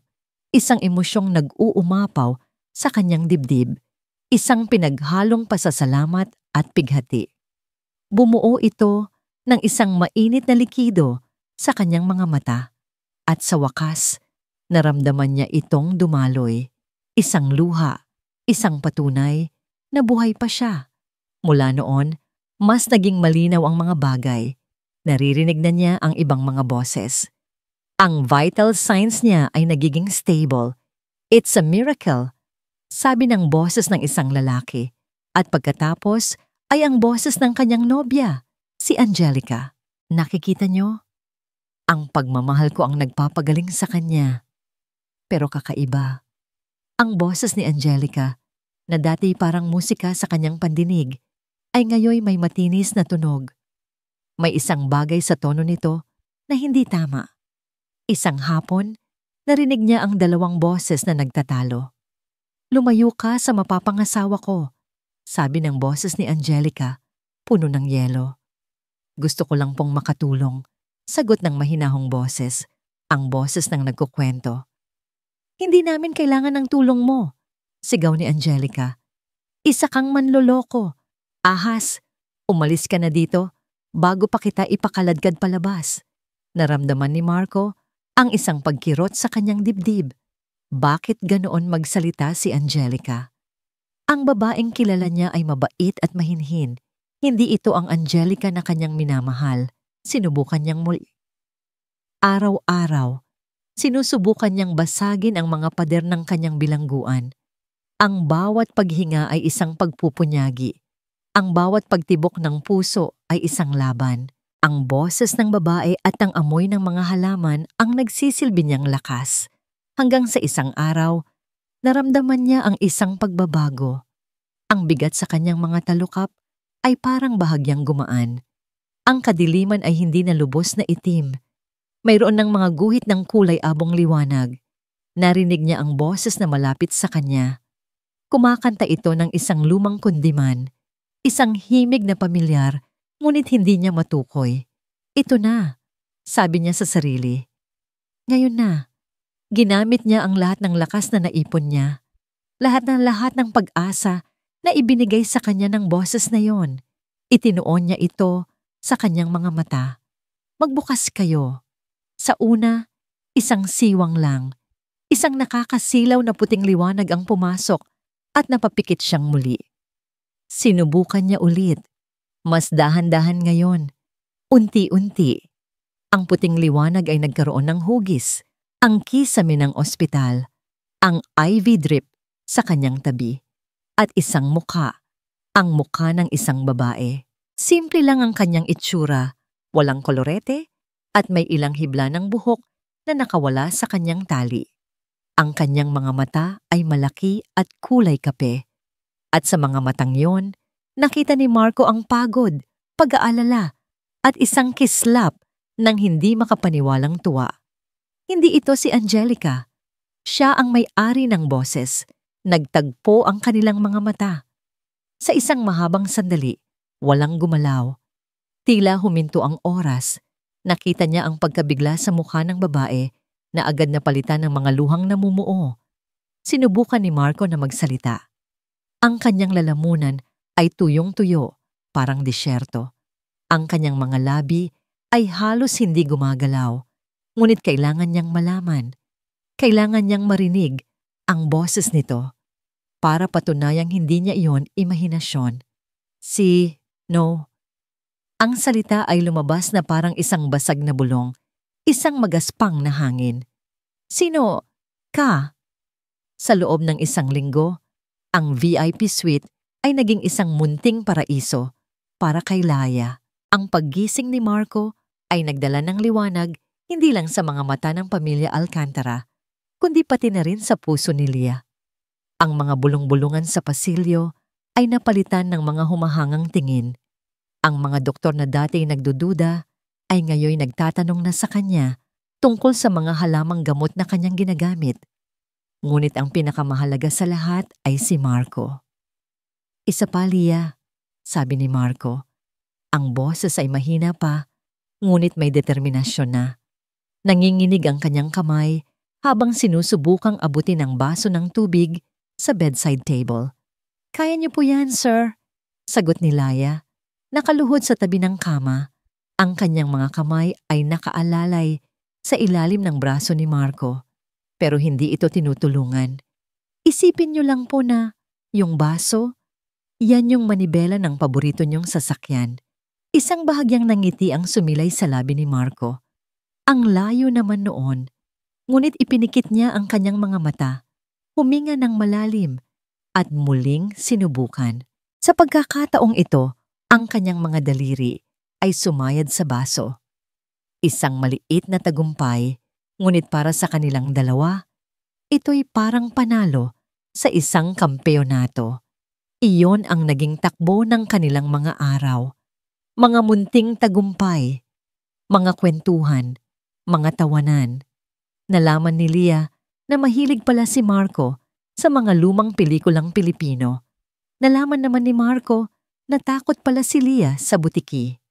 isang emosyong nag-uumapaw sa kanyang dibdib. Isang pinaghalong pasasalamat at pighati. Bumuo ito ng isang mainit na likido sa kanyang mga mata at sa wakas, naramdaman niya itong dumaloy. Isang luha, isang patunay na buhay pa siya. Mula noon, mas naging malinaw ang mga bagay. Naririnig na niya ang ibang mga boses. Ang vital signs niya ay nagiging stable. It's a miracle. Sabi ng boses ng isang lalaki, at pagkatapos ay ang boses ng kanyang nobya, si Angelica. Nakikita niyo? Ang pagmamahal ko ang nagpapagaling sa kanya. Pero kakaiba. Ang boses ni Angelica, na dati parang musika sa kanyang pandinig, ay ngayoy may matinis na tunog. May isang bagay sa tono nito na hindi tama. Isang hapon, narinig niya ang dalawang boses na nagtatalo. "Lumayo ka sa mapapangasawa ko," sabi ng boses ni Angelica, puno ng yelo. "Gusto ko lang pong makatulong," sagot ng mahinahong boses, ang boses ng nagkukwento. "Hindi namin kailangan ng tulong mo," sigaw ni Angelica. "Isa kang manloloko. Ahas, umalis ka na dito bago pa kita ipakaladkad palabas." Naramdaman ni Marco ang isang pagkirot sa kanyang dibdib. Bakit ganoon magsalita si Angelica? Ang babaeng kilala niya ay mabait at mahinhin. Hindi ito ang Angelica na kanyang minamahal. Sinubukan niyang muli. Araw-araw, sinusubukan niyang basagin ang mga pader ng kanyang bilangguan. Ang bawat paghinga ay isang pagpupunyagi. Ang bawat pagtibok ng puso ay isang laban. Ang boses ng babae at ang amoy ng mga halaman ang nagsisilbi niyang lakas. Hanggang sa isang araw, naramdaman niya ang isang pagbabago. Ang bigat sa kanyang mga talukap ay parang bahagyang gumaan. Ang kadiliman ay hindi na lubos na itim. Mayroon ng mga guhit ng kulay abong liwanag. Narinig niya ang boses na malapit sa kanya. Kumakanta ito ng isang lumang kundiman, isang himig na pamilyar, ngunit hindi niya matukoy. Ito na, sabi niya sa sarili. Ngayon na, ginamit niya ang lahat ng lakas na naipon niya. Lahat ng pag-asa na ibinigay sa kanya ng boses na yon. Itinuon niya ito sa kanyang mga mata. Magbukas kayo. Sa una, isang siwang lang. Isang nakakasilaw na puting liwanag ang pumasok at napapikit siyang muli. Sinubukan niya ulit. Mas dahan-dahan ngayon. Unti-unti. Ang puting liwanag ay nagkaroon ng hugis. Ang kisame ng ospital. Ang IV drip sa kanyang tabi. At isang muka. Ang muka ng isang babae. Simple lang ang kanyang itsura. Walang kolorete at may ilang hibla ng buhok na nakawala sa kanyang tali. Ang kanyang mga mata ay malaki at kulay kape. At sa mga matang yon, nakita ni Marco ang pagod, pag-aalala, at isang kislap ng hindi makapaniwalang tuwa. Hindi ito si Angelica. Siya ang may-ari ng boses. Nagtagpo ang kanilang mga mata. Sa isang mahabang sandali, walang gumalaw. Tila huminto ang oras. Nakita niya ang pagkabigla sa mukha ng babae na agad napalitan ng mga luhang namumuo. Sinubukan ni Marco na magsalita. Ang kanyang lalamunan ay tuyong-tuyo, parang disyerto. Ang kanyang mga labi ay halos hindi gumagalaw. Ngunit kailangan niyang malaman. Kailangan niyang marinig ang boses nito para patunayang hindi niya iyon imahinasyon. No. Ang salita ay lumabas na parang isang basag na bulong, isang magaspang na hangin. Sino ka? Sa loob ng isang linggo, ang VIP suite ay naging isang munting paraiso para kay Laya. Ang paggising ni Marco ay nagdala ng liwanag hindi lang sa mga mata ng pamilya Alcantara, kundi pati na rin sa puso ni Lia. Ang mga bulong-bulungan sa pasilyo ay napalitan ng mga humahangang tingin. Ang mga doktor na dati nagdududa ay ngayon nagtatanong na sa kanya tungkol sa mga halamang gamot na kanyang ginagamit. Ngunit ang pinakamahalaga sa lahat ay si Marco. Isa pa, Lia, sabi ni Marco. Ang boses ay mahina pa, ngunit may determinasyon na. Nanginginig ang kanyang kamay habang sinusubukang abutin ang baso ng tubig sa bedside table. Kaya niyo po yan, sir, sagot ni Laya. Nakaluhod sa tabi ng kama, ang kanyang mga kamay ay nakaalalay sa ilalim ng braso ni Marco. Pero hindi ito tinutulungan. Isipin niyo lang po na yung baso, yan yung manibela ng paborito niyong sasakyan. Isang bahagyang nangiti ang sumilay sa labi ni Marco. Ang layo naman noon, ngunit ipinikit niya ang kanyang mga mata, huminga ng malalim, at muling sinubukan. Sa pagkakataong ito, ang kanyang mga daliri ay sumayad sa baso. Isang maliit na tagumpay, ngunit para sa kanilang dalawa, ito'y parang panalo sa isang kampeonato. Iyon ang naging takbo ng kanilang mga araw. Mga munting tagumpay, mga kwentuhan, mga tawanan. Nalaman ni Lia na mahilig pala si Marco sa mga lumang pelikulang Pilipino. Nalaman naman ni Marco na takot pala si Lia sa butiki.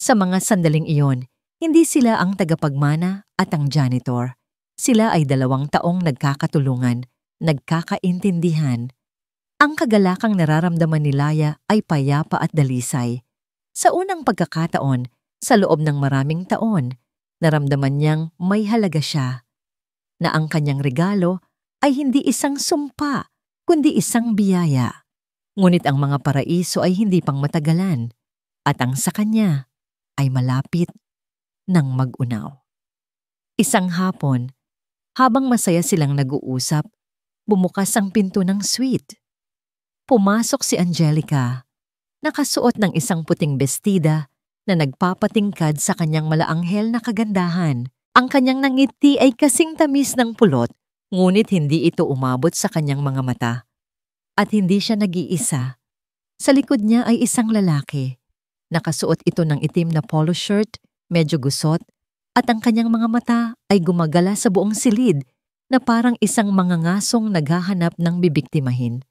Sa mga sandaling iyon, hindi sila ang tagapagmana at ang janitor. Sila ay 2 taong nagkakatulungan, nagkakaintindihan. Ang kagalakang nararamdaman ni Laya ay payapa at dalisay. Sa unang pagkakataon, sa loob ng maraming taon, naramdaman niyang may halaga siya. Na ang kanyang regalo ay hindi isang sumpa, kundi isang biyaya. Ngunit ang mga paraiso ay hindi pang matagalan, at ang sa kanya ay malapit ng mag-unaw. Isang hapon, habang masaya silang nag-uusap, bumukas ang pinto ng suite. Pumasok si Angelica, nakasuot ng isang puting bestida na nagpapatingkad sa kanyang malaanghel na kagandahan. Ang kanyang nangiti ay kasing tamis ng pulot, ngunit hindi ito umabot sa kanyang mga mata. At hindi siya nag-iisa. Sa likod niya ay isang lalaki. Nakasuot ito ng itim na polo shirt, medyo gusot, at ang kanyang mga mata ay gumagala sa buong silid na parang isang mangangasong naghahanap ng bibiktimahin.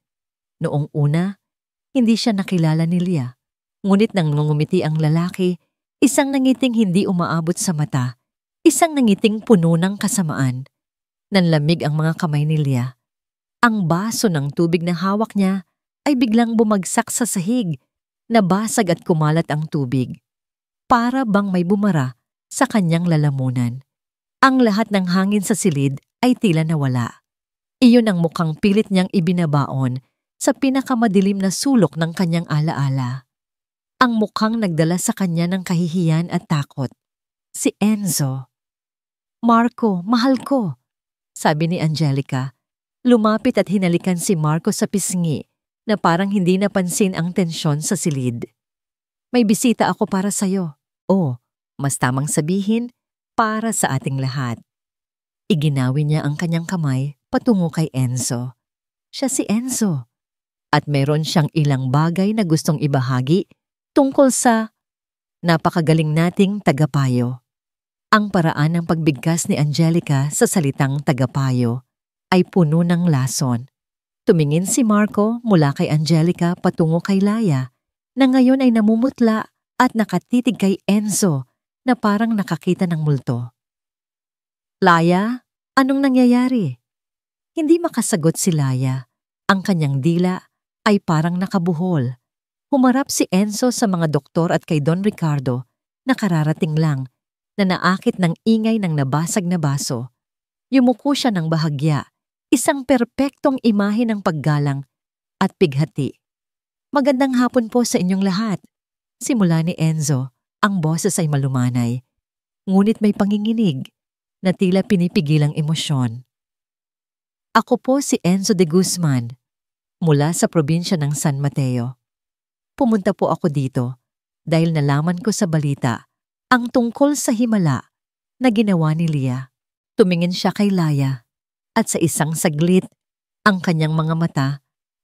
Noong una, hindi siya nakilala ni Leah. Ngunit nang ngumiti ang lalaki, isang nangiting hindi umaabot sa mata, isang nangiting puno ng kasamaan. Nanlamig ang mga kamay ni Leah. Ang baso ng tubig na hawak niya ay biglang bumagsak sa sahig, nabasag at kumalat ang tubig. Para bang may bumara sa kanyang lalamunan. Ang lahat ng hangin sa silid ay tila nawala. Iyon ang mukhang pilit niyang ibinabaon sa pinakamadilim na sulok ng kanyang alaala. Ang mukhang nagdala sa kanya ng kahihiyan at takot. Si Enzo. "Marco, mahal ko," sabi ni Angelica. Lumapit at hinalikan si Marco sa pisngi na parang hindi napansin ang tensyon sa silid. "May bisita ako para sa'yo. O, mas tamang sabihin, para sa ating lahat." Iginawi niya ang kanyang kamay patungo kay Enzo. Siya si Enzo. At meron siyang ilang bagay na gustong ibahagi tungkol sa napakagaling nating tagapayo. Ang paraan ng pagbigkas ni Angelica sa salitang tagapayo ay puno ng lason. Tumingin si Marco mula kay Angelica patungo kay Laya na ngayon ay namumutla at nakatitig kay Enzo na parang nakakita ng multo. "Laya, anong nangyayari?" Hindi makasagot si Laya. Ang kanyang dila ay parang nakabuhol. Humarap si Enzo sa mga doktor at kay Don Ricardo na kararating lang na naakit ng ingay ng nabasag na baso. Yumuko siya ng bahagya, isang perpektong imahe ng paggalang at pighati. "Magandang hapon po sa inyong lahat." Simula ni Enzo, ang boses ay malumanay. Ngunit may panginginig na tila pinipigil ang emosyon. "Ako po si Enzo de Guzman, mula sa probinsya ng San Mateo. Pumunta po ako dito dahil nalaman ko sa balita ang tungkol sa himala na ginawa ni Leah." Tumingin siya kay Laya at sa isang saglit, ang kanyang mga mata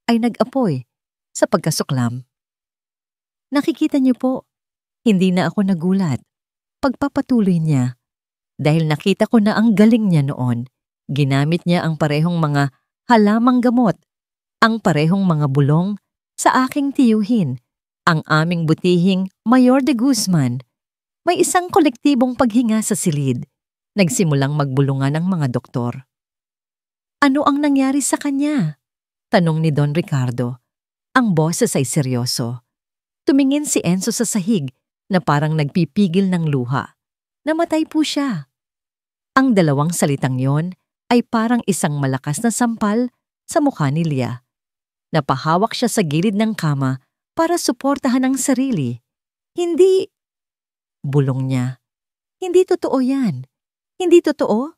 ay nag-apoy sa pagkasuklam. "Nakikita niyo po, hindi na ako nagulat." Pagpapatuloy niya, "Dahil nakita ko na ang galing niya noon, ginamit niya ang parehong mga halamang gamot, ang parehong mga bulong sa aking tiyuhin, ang aming butihing Mayor de Guzman." May isang kolektibong paghinga sa silid. Nagsimulang magbulungan ang mga doktor. "Ano ang nangyari sa kanya?" tanong ni Don Ricardo. Ang boses ay seryoso. Tumingin si Enzo sa sahig na parang nagpipigil ng luha. "Namatay po siya." Ang dalawang salitang yon ay parang isang malakas na sampal sa mukha ni Leah. Napahawak siya sa gilid ng kama para suportahan ang sarili. "Hindi," bulong niya. "Hindi totoo yan. Hindi totoo?"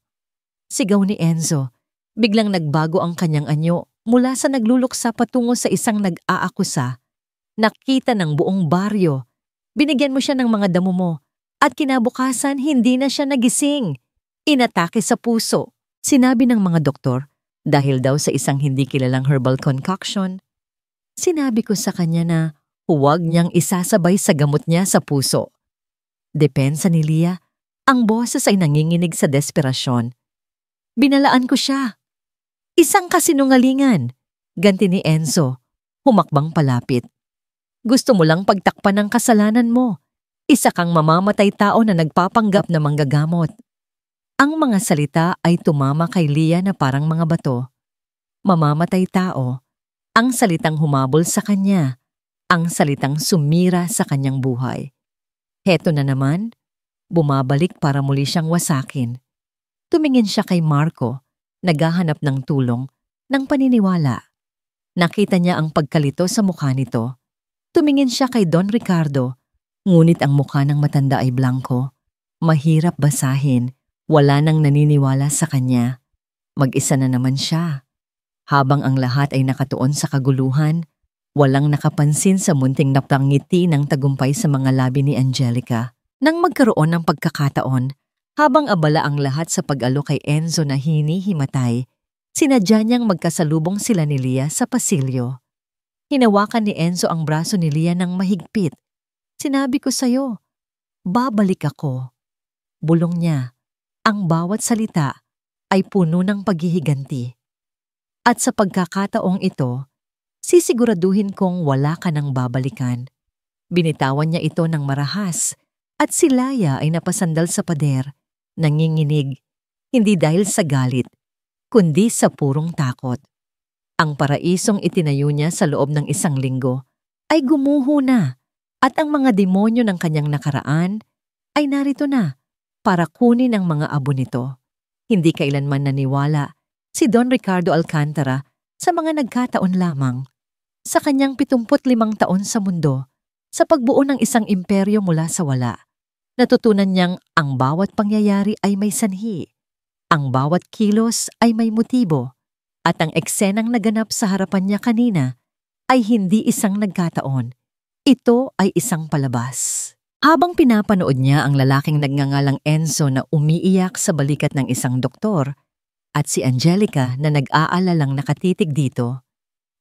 Sigaw ni Enzo. Biglang nagbago ang kanyang anyo mula sa nagluluksa patungo sa isang nag-aakusa. Nakita ng buong baryo. Binigyan mo siya ng mga damo mo at kinabukasan hindi na siya nagising. Inatake sa puso. Sinabi ng mga doktor dahil daw sa isang hindi kilalang herbal concoction. Sinabi ko sa kanya na huwag niyang isasabay sa gamot niya sa puso. Depensa ni Leah. Ang boses ay nanginginig sa desperasyon. "Binalaan ko siya." "Isang kasinungalingan," ganti ni Enzo, humakbang palapit. "Gusto mo lang pagtakpan ng kasalanan mo. Isa kang mamamatay tao na nagpapanggap na manggagamot." Ang mga salita ay tumama kay Leah na parang mga bato. Mamamatay tao, ang salitang humabol sa kanya, ang salitang sumira sa kanyang buhay. Heto na naman, bumabalik para muli siyang wasakin. Tumingin siya kay Marco, naghahanap ng tulong, ng paniniwala. Nakita niya ang pagkalito sa mukha nito. Tumingin siya kay Don Ricardo, ngunit ang mukha ng matanda ay blanko. Mahirap basahin, wala nang naniniwala sa kanya. Mag-isa na naman siya. Habang ang lahat ay nakatuon sa kaguluhan, Walang nakapansin sa munting napangiti ng tagumpay sa mga labi ni Angelica. Nang magkaroon ng pagkakataon, habang abala ang lahat sa pag-alo kay Enzo na hinihimatay, sinadya niyang magkasalubong sila ni Lia sa pasilyo. Hinawakan ni Enzo ang braso ni Lia ng mahigpit. "Sinabi ko sa'yo, babalik ako." Bulong niya. Ang bawat salita ay puno ng paghihiganti. At sa pagkakataong ito, sisiguraduhin kong wala ka nang babalikan. Binitawan niya ito ng marahas at si Laya ay napasandal sa pader, nanginginig, hindi dahil sa galit, kundi sa purong takot. Ang paraisong itinayo niya sa loob ng 1 linggo ay gumuho na at ang mga demonyo ng kanyang nakaraan ay narito na para kunin ang mga abo nito. Hindi kailanman naniwala si Don Ricardo Alcantara sa mga nagkataon lamang. Sa kanyang 75 taon sa mundo, sa pagbuo ng isang imperyo mula sa wala, natutunan niyang ang bawat pangyayari ay may sanhi, ang bawat kilos ay may motibo, at ang eksenang naganap sa harapan niya kanina ay hindi isang nagkataon. Ito ay isang palabas. Habang pinapanood niya ang lalaking nagngangalang Enzo na umiiyak sa balikat ng isang doktor at si Angelica na nag-aalalang nakatitig dito,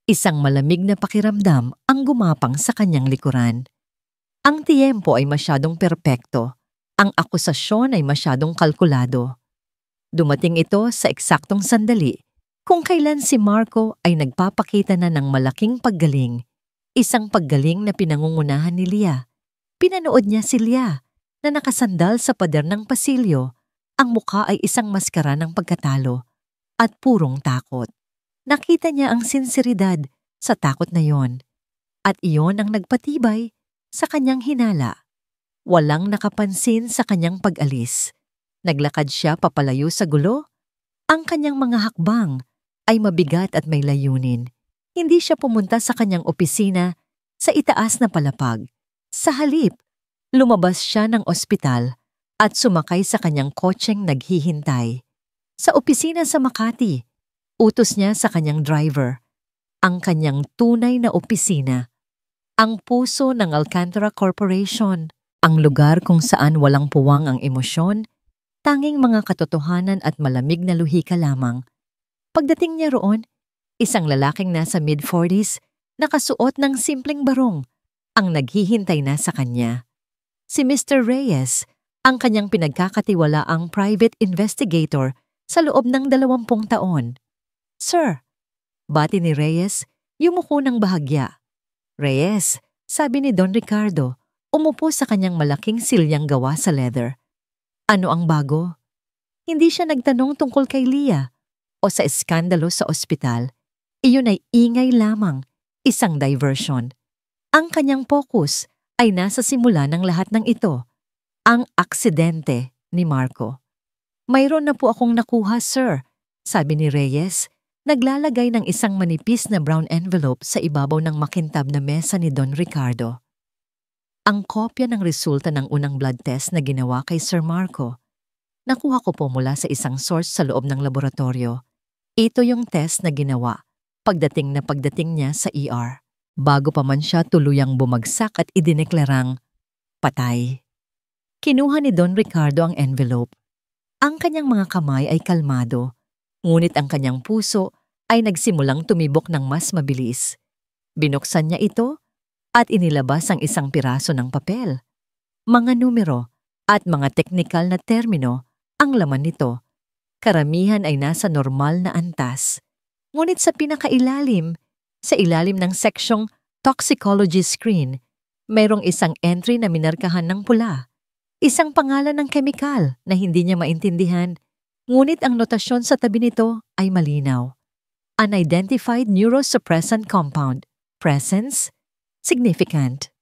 isang malamig na pakiramdam ang gumapang sa kanyang likuran. Ang tiyempo ay masyadong perpekto, ang akusasyon ay masyadong kalkulado. Dumating ito sa eksaktong sandali kung kailan si Marco ay nagpapakita na ng malaking paggaling, isang paggaling na pinangungunahan ni Lia. Pinanood niya si Lia na nakasandal sa pader ng pasilyo, ang mukha ay isang maskara ng pagkatalo at purong takot. Nakita niya ang sinseridad sa takot na yon, at iyon ang nagpatibay sa kanyang hinala. Walang nakapansin sa kanyang pag-alis. Naglakad siya papalayo sa gulo. Ang kanyang mga hakbang ay mabigat at may layunin. Hindi siya pumunta sa kanyang opisina sa itaas na palapag. Sa halip, lumabas siya ng ospital at sumakay sa kanyang kotseng naghihintay. Sa opisina sa Makati, utos niya sa kanyang driver, ang kanyang tunay na opisina, ang puso ng Alcantara Corporation, ang lugar kung saan walang puwang ang emosyon, tanging mga katotohanan at malamig na luhika lamang. Pagdating niya roon, isang lalaking nasa mid-40s, nakasuot ng simpleng barong, ang naghihintay na sa kanya. Si Mr. Reyes, ang kanyang pinagkakatiwalaang private investigator sa loob ng 20 taon. "Sir," bati ni Reyes, yumuko ng bahagya. "Reyes," sabi ni Don Ricardo, umupo sa kanyang malaking silyang gawa sa leather. "Ano ang bago?" Hindi siya nagtanong tungkol kay Lia o sa eskandalo sa ospital. Iyon ay ingay lamang, isang diversion. Ang kanyang focus ay nasa simula ng lahat ng ito, ang aksidente ni Marco. "Mayroon na po akong nakuha, sir," sabi ni Reyes, naglalagay ng isang manipis na brown envelope sa ibabaw ng makintab na mesa ni Don Ricardo. Ang kopya ng resulta ng unang blood test na ginawa kay Sir Marco. Nakuha ko po mula sa isang source sa loob ng laboratorio. Ito yung test na ginawa pagdating niya sa ER. Bago pa man siya tuluyang bumagsak at idineklarang patay. Kinuha ni Don Ricardo ang envelope. Ang kanyang mga kamay ay kalmado, ngunit ang kanyang puso ay nagsimulang tumibok ng mas mabilis. Binuksan niya ito at inilabas ang isang piraso ng papel. Mga numero at mga teknikal na termino ang laman nito. Karamihan ay nasa normal na antas. Ngunit sa pinakailalim, sa ilalim ng seksyong toxicology screen, mayroong isang entry na minarkahan ng pula. Isang pangalan ng kemikal na hindi niya maintindihan, ngunit ang notasyon sa tabi nito ay malinaw. Unidentified neurosuppressant compound. Presence? Significant.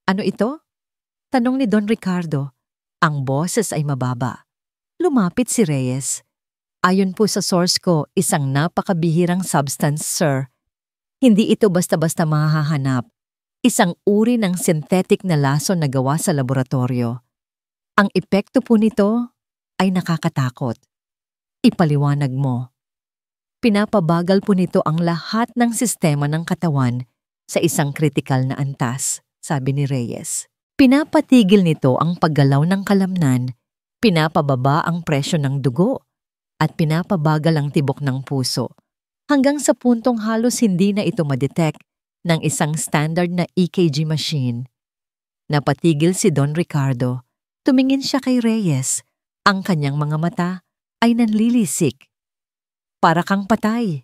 "Ano ito?" tanong ni Don Ricardo. Ang boses ay mababa. Lumapit si Reyes. "Ayon po sa source ko, isang napakabihirang substance, sir. Hindi ito basta-basta mahahanap. Isang uri ng synthetic na lason na gawa sa laboratorio. Ang epekto po nito ay nakakatakot. Ipaliwanag mo." Pinapabagal po nito ang lahat ng sistema ng katawan sa isang kritikal na antas, sabi ni Reyes. Pinapatigil nito ang paggalaw ng kalamnan, pinapababa ang presyo ng dugo, at pinapabagal ang tibok ng puso, hanggang sa puntong halos hindi na ito madetect ng isang standard na EKG machine. Napatigil si Don Ricardo. Tumingin siya kay Reyes. Ang kanyang mga mata ay nanlilisik. Para kang patay,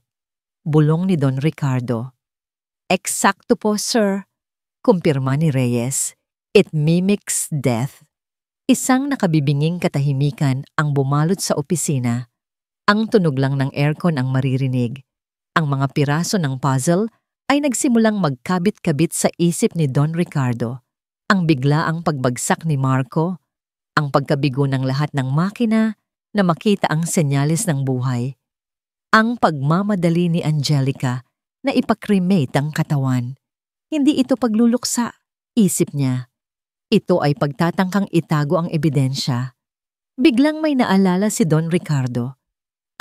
bulong ni Don Ricardo. Eksakto po, sir, kumpirma ni Reyes. It mimics death. Isang nakabibinging katahimikan ang bumalot sa opisina. Ang tunog lang ng aircon ang maririnig. Ang mga piraso ng puzzle ay nagsimulang magkabit-kabit sa isip ni Don Ricardo. Ang biglaang pagbagsak ni Marco, ang pagkabigo ng lahat ng makina na makita ang senyales ng buhay. Ang pagmamadali ni Angelica na ipakremate ang katawan. Hindi ito pagluluksa, isip niya. Ito ay pagtatangkang itago ang ebidensya. Biglang may naalala si Don Ricardo.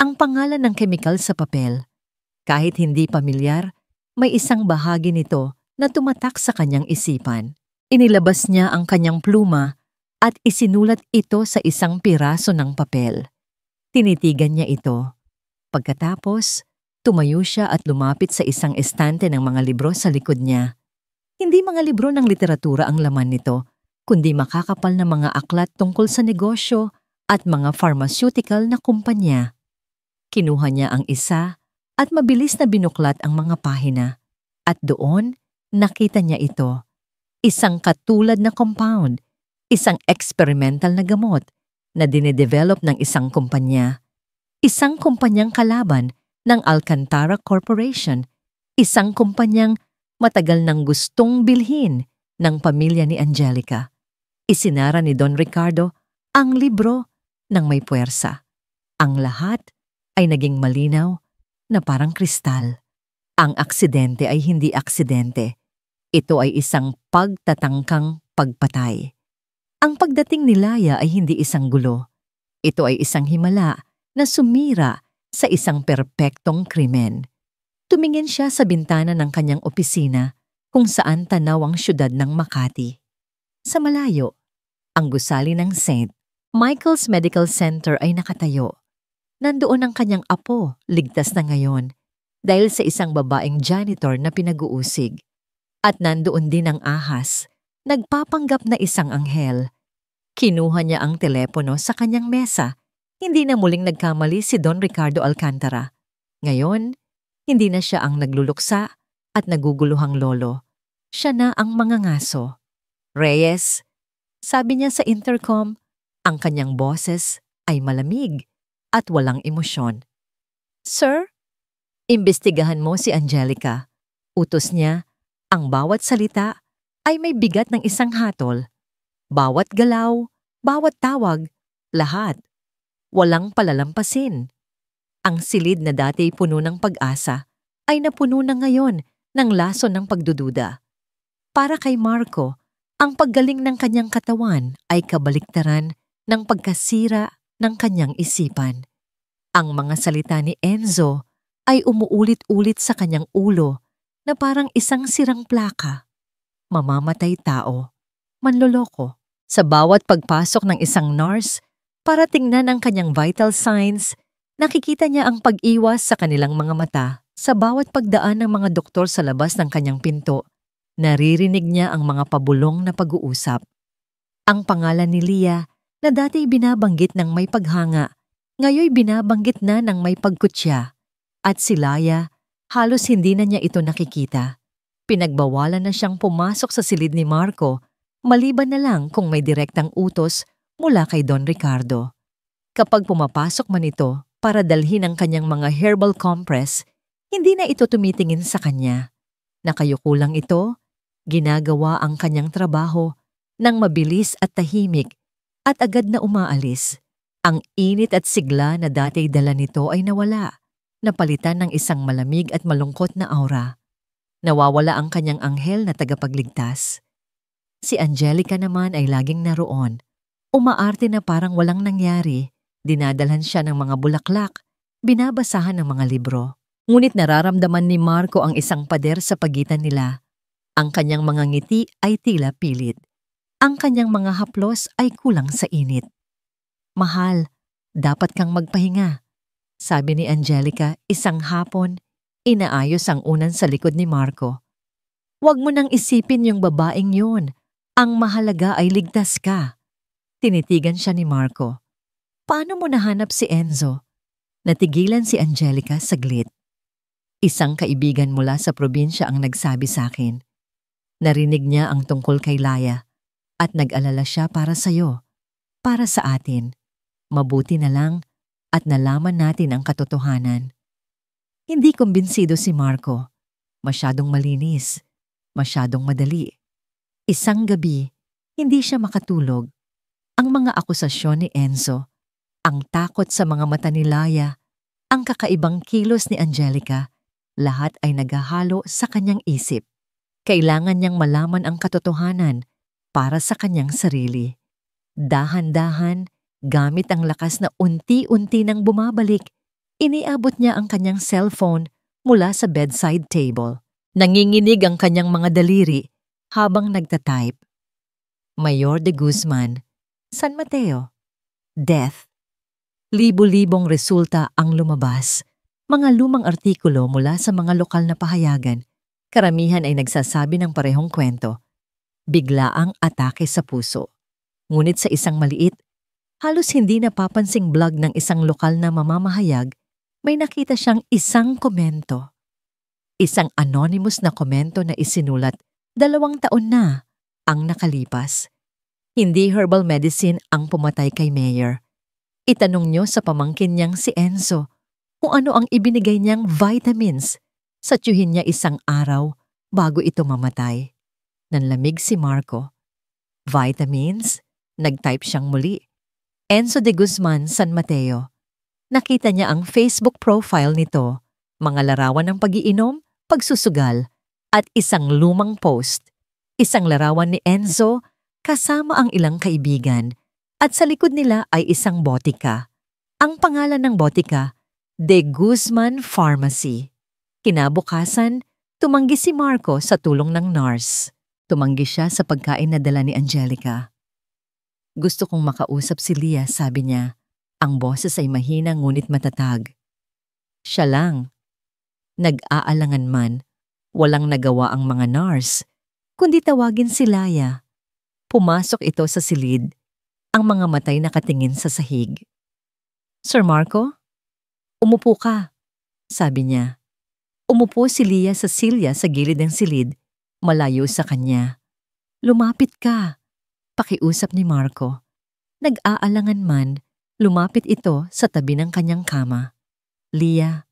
Ang pangalan ng kemikal sa papel. Kahit hindi pamilyar, may isang bahagi nito na tumatak sa kanyang isipan. Inilabas niya ang kanyang pluma at isinulat ito sa isang piraso ng papel. Tinitigan niya ito. Pagkatapos, tumayo siya at lumapit sa isang estante ng mga libro sa likod niya. Hindi mga libro ng literatura ang laman nito, kundi makakapal na mga aklat tungkol sa negosyo at mga pharmaceutical na kumpanya. Kinuha niya ang isa at mabilis na binuklat ang mga pahina. At doon, nakita niya ito. Isang katulad na compound, isang experimental na gamot na dinedevelop ng isang kumpanya. Isang kumpanyang kalaban ng Alcantara Corporation, isang kumpanyang matagal nang gustong bilhin ng pamilya ni Angelica. Isinara ni Don Ricardo ang libro ng may puwersa. Ang lahat ay naging malinaw na parang kristal. Ang aksidente ay hindi aksidente. Ito ay isang pagtatangkang pagpatay. Ang pagdating ni Laya ay hindi isang gulo. Ito ay isang himala na sumira sa isang perpektong krimen. Tumingin siya sa bintana ng kanyang opisina kung saan tanaw ang syudad ng Makati. Sa malayo, ang gusali ng St. Michael's Medical Center ay nakatayo. Nandoon ang kanyang apo, ligtas na ngayon, dahil sa isang babaeng janitor na pinag-uusig. At nandoon din ang ahas, nagpapanggap na isang anghel. Kinuha niya ang telepono sa kanyang mesa. Hindi na muling nagkamali si Don Ricardo Alcantara. Ngayon, hindi na siya ang nagluluksa at naguguluhang lolo. Siya na ang mangangaso. Reyes, sabi niya sa intercom, ang kanyang boses ay malamig at walang emosyon. Sir, imbestigahan mo si Angelica. Utos niya, ang bawat salita ay may bigat ng isang hatol. Bawat galaw, bawat tawag, lahat. Walang palalampasin. Ang silid na dati puno ng pag-asa ay napuno na ngayon ng lason ng pagdududa. Para kay Marco, ang paggaling ng kanyang katawan ay kabaliktaran ng pagkasira ng kanyang isipan. Ang mga salita ni Enzo ay umuulit-ulit sa kanyang ulo na parang isang sirang plaka. Mamamatay tao, manloloko. Sa bawat pagpasok ng isang nurse, para tingnan ang kanyang vital signs, nakikita niya ang pag-iwas sa kanilang mga mata. Sa bawat pagdaan ng mga doktor sa labas ng kanyang pinto, naririnig niya ang mga pabulong na pag-uusap. Ang pangalan ni Lia na dati binabanggit ng may paghanga, ngayoy binabanggit na ng may pagkutya. At si Laya, halos hindi na niya ito nakikita. Pinagbawalan na siyang pumasok sa silid ni Marco, maliban na lang kung may direktang utos mula kay Don Ricardo. Kapag pumapasok man ito para dalhin ang kanyang mga herbal compress, hindi na ito tumitingin sa kanya. Nakayuko lang ito, ginagawa ang kanyang trabaho nang mabilis at tahimik at agad na umaalis. Ang init at sigla na dati dala nito ay nawala, napalitan ng isang malamig at malungkot na aura. Nawawala ang kanyang anghel na tagapagligtas. Si Angelica naman ay laging naroon. Umaarte na parang walang nangyari, dinadalhan siya ng mga bulaklak, binabasahan ng mga libro. Ngunit nararamdaman ni Marco ang isang pader sa pagitan nila. Ang kanyang mga ngiti ay tila pilit. Ang kanyang mga haplos ay kulang sa init. Mahal, dapat kang magpahinga, sabi ni Angelica isang hapon, inaayos ang unan sa likod ni Marco. Huwag mo nang isipin yung babaeng yun. Ang mahalaga ay ligtas ka. Tinitigan siya ni Marco. Paano mo nahanap si Enzo? Natigilan si Angelica saglit. Isang kaibigan mula sa probinsya ang nagsabi sa akin. Narinig niya ang tungkol kay Laya at nag-alala siya para sa'yo, para sa atin. Mabuti na lang at nalaman natin ang katotohanan. Hindi kumbinsido si Marco. Masyadong malinis, masyadong madali. Isang gabi, hindi siya makatulog. Ang mga akusasyon ni Enzo, ang takot sa mga mata ni Laya, ang kakaibang kilos ni Angelica, lahat ay naghahalo sa kanyang isip. Kailangan niyang malaman ang katotohanan para sa kanyang sarili. Dahan-dahan, gamit ang lakas na unti-unti nang bumabalik, iniabot niya ang kanyang cellphone mula sa bedside table. Nanginginig ang kanyang mga daliri habang nagtatype. Mayor de Guzman, San Mateo. Death. Libo-libong resulta ang lumabas. Mga lumang artikulo mula sa mga lokal na pahayagan. Karamihan ay nagsasabi ng parehong kwento. Biglaang atake sa puso. Ngunit sa isang maliit, halos hindi napapansing blog ng isang lokal na mamamahayag, may nakita siyang isang komento. Isang anonymous na komento na isinulat 2 taon na ang nakalipas. Hindi herbal medicine ang pumatay kay Mayor. Itanong niyo sa pamangkin niyang si Enzo kung ano ang ibinigay niyang vitamins. Satyuhin niya isang araw bago ito mamatay. Nanlamig si Marco. Vitamins? Nag-type siyang muli. Enzo de Guzman, San Mateo. Nakita niya ang Facebook profile nito, mga larawan ng pag-iinom, pagsusugal, at isang lumang post. Isang larawan ni Enzo kasama ang ilang kaibigan at sa likod nila ay isang botika. Ang pangalan ng botika, De Guzman Pharmacy. Kinabukasan, tumanggi si Marco sa tulong ng nurse. Tumanggi siya sa pagkain na dala ni Angelica. Gusto kong makausap si Lia, sabi niya. Ang boses ay mahina ngunit matatag. Siya lang. Nag-aalangan man, walang nagawa ang mga nurse, kundi tawagin si Laya. Pumasok ito sa silid, ang mga matay nakatingin sa sahig. Sir Marco? Umupo ka, sabi niya. Umupo si Lia sa silya sa gilid ng silid, malayo sa kanya. Lumapit ka, pakiusap ni Marco. Nag-aalangan man, lumapit ito sa tabi ng kanyang kama. Lia,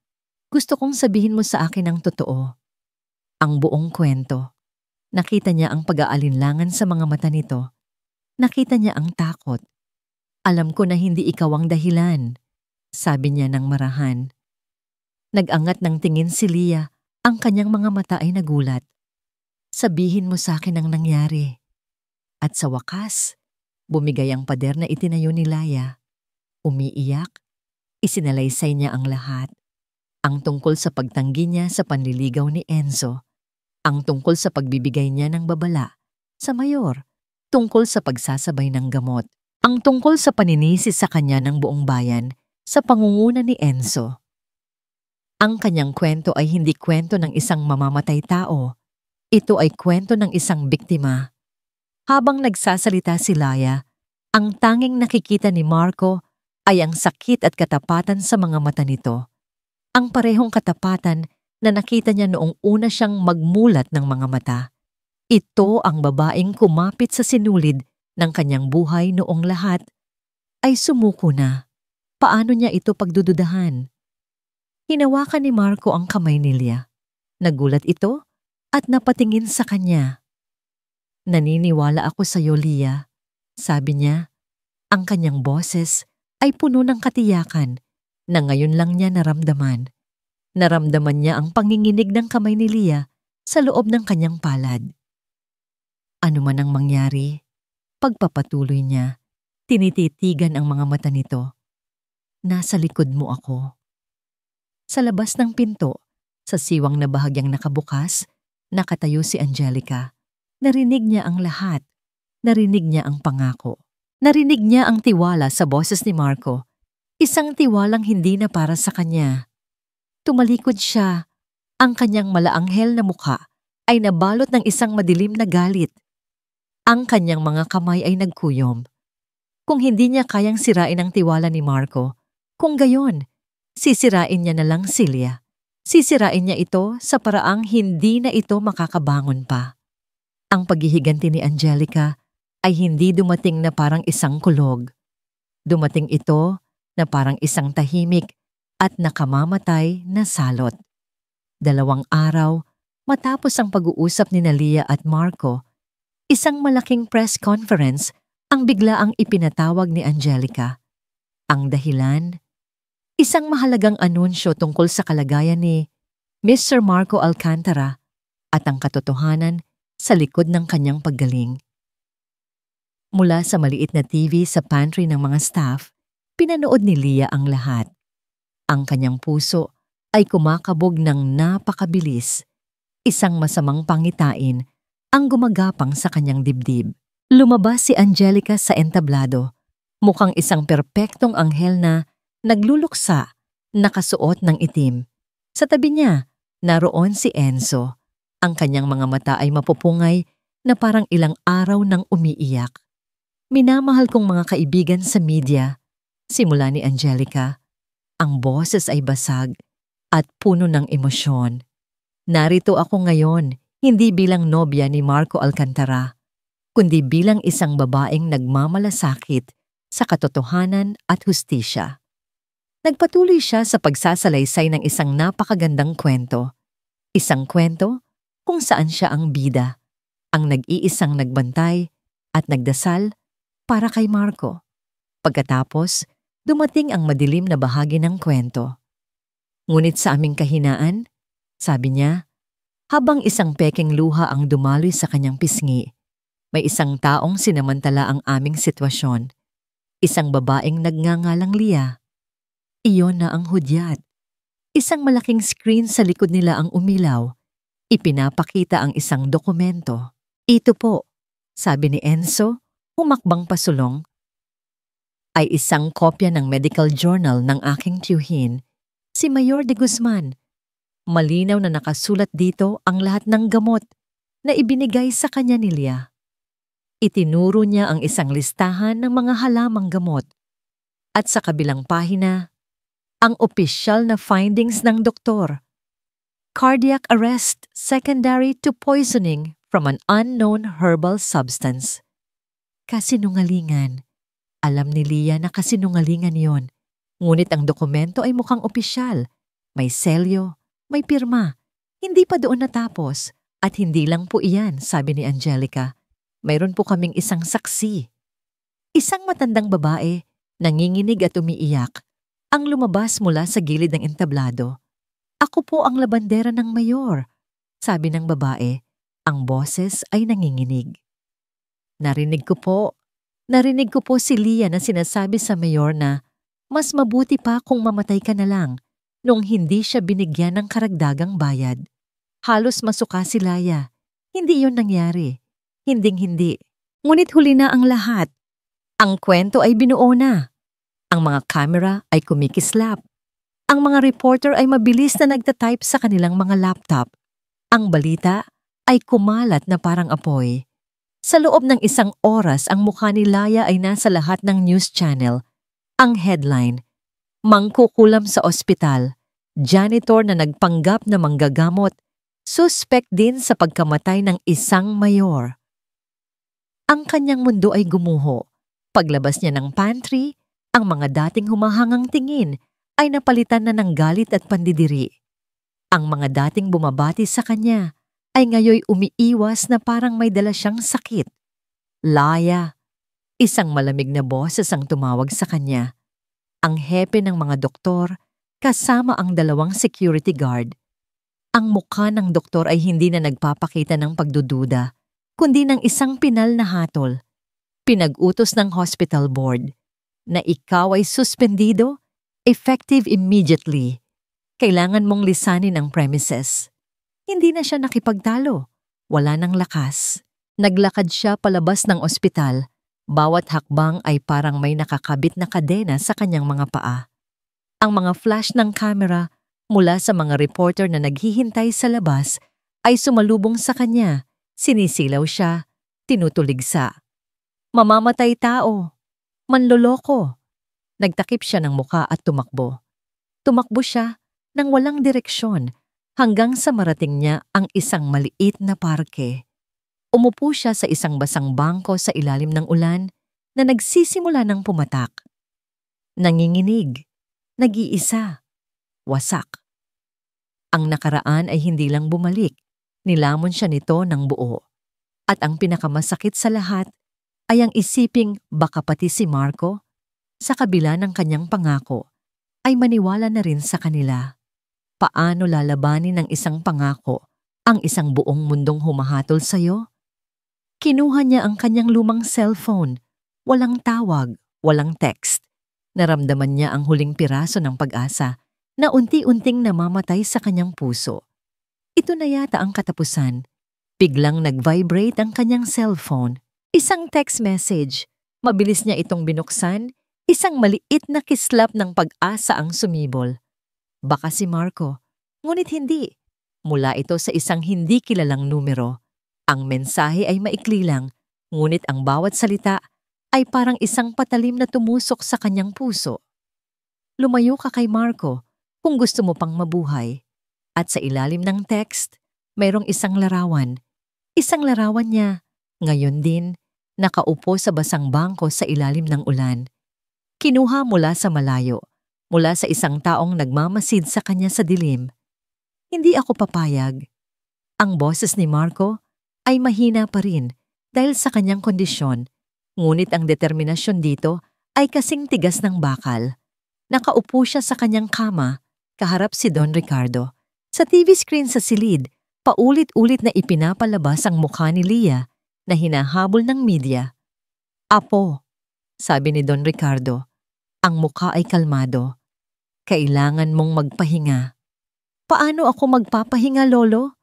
gusto kong sabihin mo sa akin ang totoo. Ang buong kwento. Nakita niya ang pag-aalinlangan sa mga mata nito. Nakita niya ang takot. Alam ko na hindi ikaw ang dahilan, sabi niya ng marahan. Nag-angat ng tingin si Lia, ang kanyang mga mata ay nagulat. Sabihin mo sa akin ang nangyari. At sa wakas, bumigay ang pader na itinayo ni Laya. Umiiyak, isinalaysay niya ang lahat. Ang tungkol sa pagtanggi niya sa panliligaw ni Enzo. Ang tungkol sa pagbibigay niya ng babala sa mayor. Tungkol sa pagsasabay ng gamot. Ang tungkol sa paninisi sa kanya ng buong bayan sa pangunguna ni Enzo. Ang kanyang kwento ay hindi kwento ng isang mamamatay tao. Ito ay kwento ng isang biktima. Habang nagsasalita si Laya, ang tanging nakikita ni Marco ay ang sakit at katapatan sa mga mata nito. Ang parehong katapatan na nakita niya noong una siyang magmulat ng mga mata. Ito ang babaeng kumapit sa sinulid ng kanyang buhay noong lahat ay sumuko na. Paano niya ito pagdududahan? Hinawakan ni Marco ang kamay ni Lia. Nagulat ito at napatingin sa kanya. Naniniwala ako sa iyo, Lia, sabi niya. Ang kanyang boses ay puno ng katiyakan na ngayon lang niya naramdaman. Naramdaman niya ang panginginig ng kamay ni Lia sa loob ng kanyang palad. Ano man ang mangyari, pagpapatuloy niya, tinititigan ang mga mata nito. Nasa likod mo ako. Sa labas ng pinto, sa siwang na bahagyang nakabukas, Nakatayo si Angelica. Narinig niya ang lahat. Narinig niya ang pangako. Narinig niya ang tiwala sa boses ni Marco. Isang tiwalang hindi na para sa kanya. Tumalikod siya. Ang kanyang malaanghel na mukha ay nabalot ng isang madilim na galit. Ang kanyang mga kamay ay nagkuyom. Kung hindi niya kayang sirain ang tiwala ni Marco, kung gayon, sisirain niya na lang si Leah. Sisirain niya ito sa paraang hindi na ito makakabangon pa. Ang paghihiganti ni Angelica ay hindi dumating na parang isang kulog. Dumating ito na parang isang tahimik at nakamamatay na salot. 2 araw matapos ang pag-uusap ni Leah at Marco, isang malaking press conference ang biglaang ipinatawag ni Angelica. Ang dahilan? Isang mahalagang anunsyo tungkol sa kalagayan ni Mr. Marco Alcantara at ang katotohanan sa likod ng kanyang paggaling. Mula sa maliit na TV sa pantry ng mga staff, pinanood ni Leah ang lahat. Ang kanyang puso ay kumakabog ng napakabilis. Isang masamang pangitain ang gumagapang sa kanyang dibdib. Lumabas si Angelica sa entablado, mukhang isang perpektong anghel na nagluluksa, nakasuot ng itim. Sa tabi niya, naroon si Enzo. Ang kanyang mga mata ay mapupungay na parang ilang araw nang umiiyak. Minamahal kong mga kaibigan sa media, simula ni Angelica. Ang boses ay basag at puno ng emosyon. Narito ako ngayon, hindi bilang nobya ni Marco Alcantara, kundi bilang isang babaeng nagmamalasakit sa katotohanan at hustisya. Nagpatuloy siya sa pagsasalaysay ng isang napakagandang kwento. Isang kwento kung saan siya ang bida, ang nag-iisang nagbantay at nagdasal para kay Marco. Pagkatapos, dumating ang madilim na bahagi ng kwento. Ngunit sa aming kahinaan, sabi niya, habang isang peking luha ang dumaloy sa kanyang pisngi, may isang taong sinamantala ang aming sitwasyon. Isang babaeng nagngangalang Leah. Iyon na ang hudyat. Isang malaking screen sa likod nila ang umilaw. Ipinapakita ang isang dokumento. Ito po, sabi ni Enzo, humakbang pasulong, ay isang kopya ng medical journal ng aking tiyuhin, si Mayor de Guzman. Malinaw na nakasulat dito ang lahat ng gamot na ibinigay sa kanya ni Leah. Itinuro niya ang isang listahan ng mga halamang gamot. At sa kabilang pahina, ang opisyal na findings ng doktor. Cardiac arrest secondary to poisoning from an unknown herbal substance. Kasinungalingan. Alam ni Leah na kasinungalingan yon. Ngunit ang dokumento ay mukhang opisyal. May selyo, may pirma. Hindi pa doon natapos. At hindi lang po iyan, sabi ni Angelica. Mayroon po kaming isang saksi. Isang matandang babae, nanginginig at umiiyak, ang lumabas mula sa gilid ng entablado. Ako po ang labandera ng mayor, sabi ng babae. Ang boses ay nanginginig. Narinig ko po si Leah na sinasabi sa mayor na mas mabuti pa kung mamatay ka na lang nung hindi siya binigyan ng karagdagang bayad. Halos masuka si Leah. Hindi yon nangyari. Hinding-hindi. Ngunit huli na ang lahat. Ang kwento ay binuo na. Ang mga kamera ay kumikislap. Ang mga reporter ay mabilis na nagtatype sa kanilang mga laptop. Ang balita ay kumalat na parang apoy. Sa loob ng 1 oras ang mukha ni Leah ay nasa lahat ng news channel. Ang headline, mangkukulam sa ospital, janitor na nagpanggap na manggagamot, suspect din sa pagkamatay ng isang mayor. Ang kanyang mundo ay gumuho. Paglabas niya ng pantry, ang mga dating humahangang tingin ay napalitan na ng galit at pandidiri. Ang mga dating bumabati sa kanya ay ngayoy umiiwas na parang may dala siyang sakit. Leah, isang malamig na boses ang tumawag sa kanya. Ang hepe ng mga doktor kasama ang 2 security guard. Ang mukha ng doktor ay hindi na nagpapakita ng pagdududa, kundi ng isang pinal na hatol. Pinag-utos ng hospital board na ikaw ay suspendido, effective immediately. Kailangan mong lisanin ang premises. Hindi na siya nakipagtalo. Wala nang lakas. Naglakad siya palabas ng ospital. Bawat hakbang ay parang may nakakabit na kadena sa kanyang mga paa. Ang mga flash ng camera mula sa mga reporter na naghihintay sa labas ay sumalubong sa kanya. Sinisilaw siya, tinutuligsa. Mamamatay tao. Manloloko. Nagtakip siya ng muka at tumakbo. Tumakbo siya nang walang direksyon hanggang sa marating niya ang isang maliit na parke. Umupo siya sa isang basang bangko sa ilalim ng ulan na nagsisimula ng pumatak. Nanginginig, nag-iisa, wasak. Ang nakaraan ay hindi lang bumalik, nilamon siya nito ng buo. At ang pinakamasakit sa lahat ay ang isiping baka pati si Marco, sa kabila ng kanyang pangako, ay maniwala na rin sa kanila. Paano lalabanin ng isang pangako ang isang buong mundong humahatol sa'yo? Kinuha niya ang kanyang lumang cellphone. Walang tawag, walang text. Naramdaman niya ang huling piraso ng pag-asa na unti-unting namamatay sa kanyang puso. Ito na yata ang katapusan. Biglang nag-vibrate ang kanyang cellphone. Isang text message. Mabilis niya itong binuksan. Isang maliit na kislap ng pag-asa ang sumibol. Baka si Marco. Ngunit hindi. Mula ito sa isang hindi kilalang numero. Ang mensahe ay maikli lang, ngunit ang bawat salita ay parang isang patalim na tumusok sa kanyang puso. Lumayo ka kay Marco kung gusto mo pang mabuhay. At sa ilalim ng text, mayroong isang larawan. Isang larawan niya, ngayon din, nakaupo sa basang bangko sa ilalim ng ulan. Kinuha mula sa malayo, mula sa isang taong nagmamasid sa kanya sa dilim. Hindi ako papayag. Ang boses ni Marco ay mahina pa rin dahil sa kanyang kondisyon, ngunit ang determinasyon dito ay kasing tigas ng bakal. Nakaupo siya sa kanyang kama, kaharap si Don Ricardo. Sa TV screen sa silid, paulit-ulit na ipinapalabas ang mukha ni Leah na hinahabol ng media. Apo, sabi ni Don Ricardo. Ang mukha ay kalmado. Kailangan mong magpahinga. Paano ako magpapahinga, Lolo?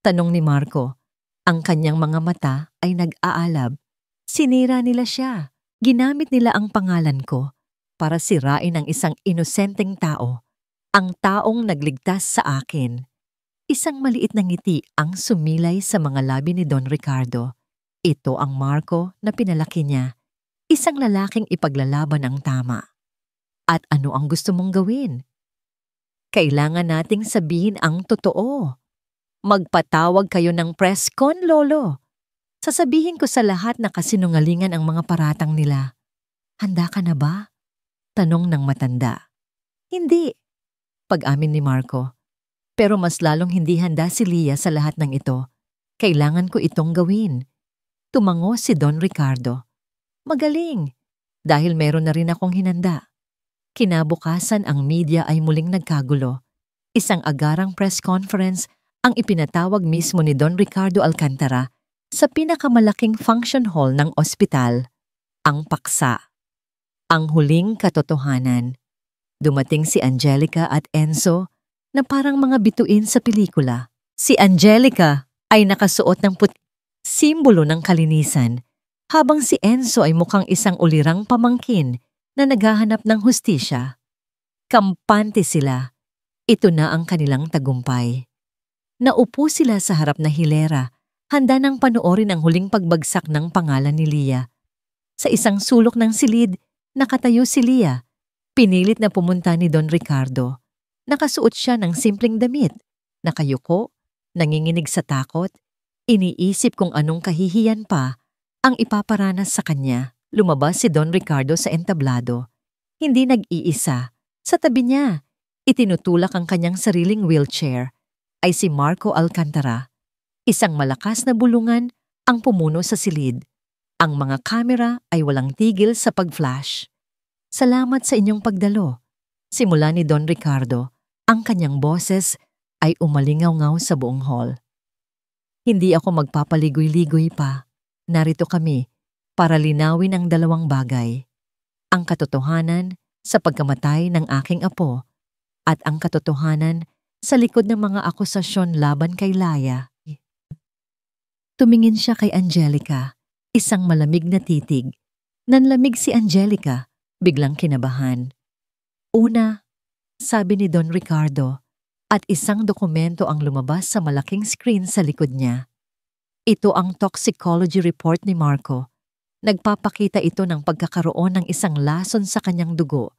Tanong ni Marco. Ang kanyang mga mata ay nag-aalab. Sinira nila siya. Ginamit nila ang pangalan ko para sirain ang isang inosenteng tao. Ang taong nagligtas sa akin. Isang maliit na ngiti ang sumilay sa mga labi ni Don Ricardo. Ito ang Marco na pinalaki niya. Isang lalaking ipaglalaban ang tama. At ano ang gusto mong gawin? Kailangan nating sabihin ang totoo. Magpatawag kayo ng press con, Lolo. Sasabihin ko sa lahat na kasinungalingan ang mga paratang nila. Handa ka na ba? Tanong ng matanda. Hindi, pag-amin ni Marco. Pero mas lalong hindi handa si Leah sa lahat ng ito. Kailangan ko itong gawin. Tumango si Don Ricardo. Magaling, dahil meron na rin akong hinanda. Kinabukasan ang media ay muling nagkagulo. Isang agarang press conference ang ipinatawag mismo ni Don Ricardo Alcantara sa pinakamalaking function hall ng ospital, ang paksa. Ang huling katotohanan. Dumating si Angelica at Enzo na parang mga bituin sa pelikula. Si Angelica ay nakasuot ng puti, simbolo ng kalinisan, habang si Enzo ay mukhang isang ulirang pamangkin na naghahanap ng hustisya. Kampante sila. Ito na ang kanilang tagumpay. Naupo sila sa harap na hilera, handa nang panoorin ang huling pagbagsak ng pangalan ni Leah. Sa isang sulok ng silid, nakatayo si Leah. Pinilit na pumunta ni Don Ricardo. Nakasuot siya ng simpleng damit. Nakayuko, nanginginig sa takot. Iniisip kung anong kahihiyan pa ang ipaparanas sa kanya. Lumabas si Don Ricardo sa entablado. Hindi nag-iisa. Sa tabi niya, itinutulak ang kanyang sariling wheelchair, ay si Marco Alcantara. Isang malakas na bulungan ang pumuno sa silid. Ang mga kamera ay walang tigil sa pag-flash. Salamat sa inyong pagdalo. Simula ni Don Ricardo, ang kanyang boses ay umalingaw-ngaw sa buong hall. Hindi ako magpapaligoy-ligoy pa. Narito kami para linawin ang dalawang bagay. Ang katotohanan sa pagkamatay ng aking apo at ang katotohanan Sa likod ng mga akusasyon laban kay Laya, tumingin siya kay Angelica, isang malamig na titig. Nanlamig si Angelica, biglang kinabahan. Una, sabi ni Don Ricardo, at isang dokumento ang lumabas sa malaking screen sa likod niya. Ito ang toxicology report ni Marco. Nagpapakita ito ng pagkakaroon ng isang lason sa kanyang dugo,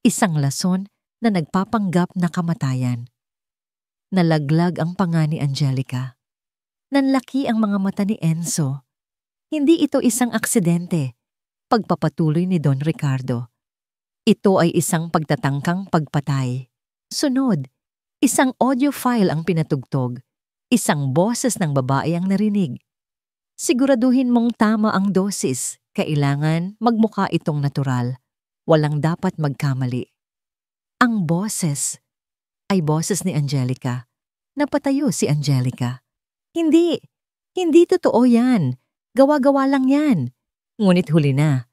isang lason na nagpapanggap na kamatayan. Nalaglag ang panga ni Angelica. Nanlaki ang mga mata ni Enzo. Hindi ito isang aksidente, pagpapatuloy ni Don Ricardo. Ito ay isang pagtatangkang pagpatay. Sunod, isang audio file ang pinatugtog. Isang boses ng babae ang narinig. Siguraduhin mong tama ang dosis. Kailangan magmukha itong natural. Walang dapat magkamali. Ang boses ay boses ni Angelica. Napatayo si Angelica. Hindi totoo yan. Gawa-gawa lang yan. Ngunit huli na.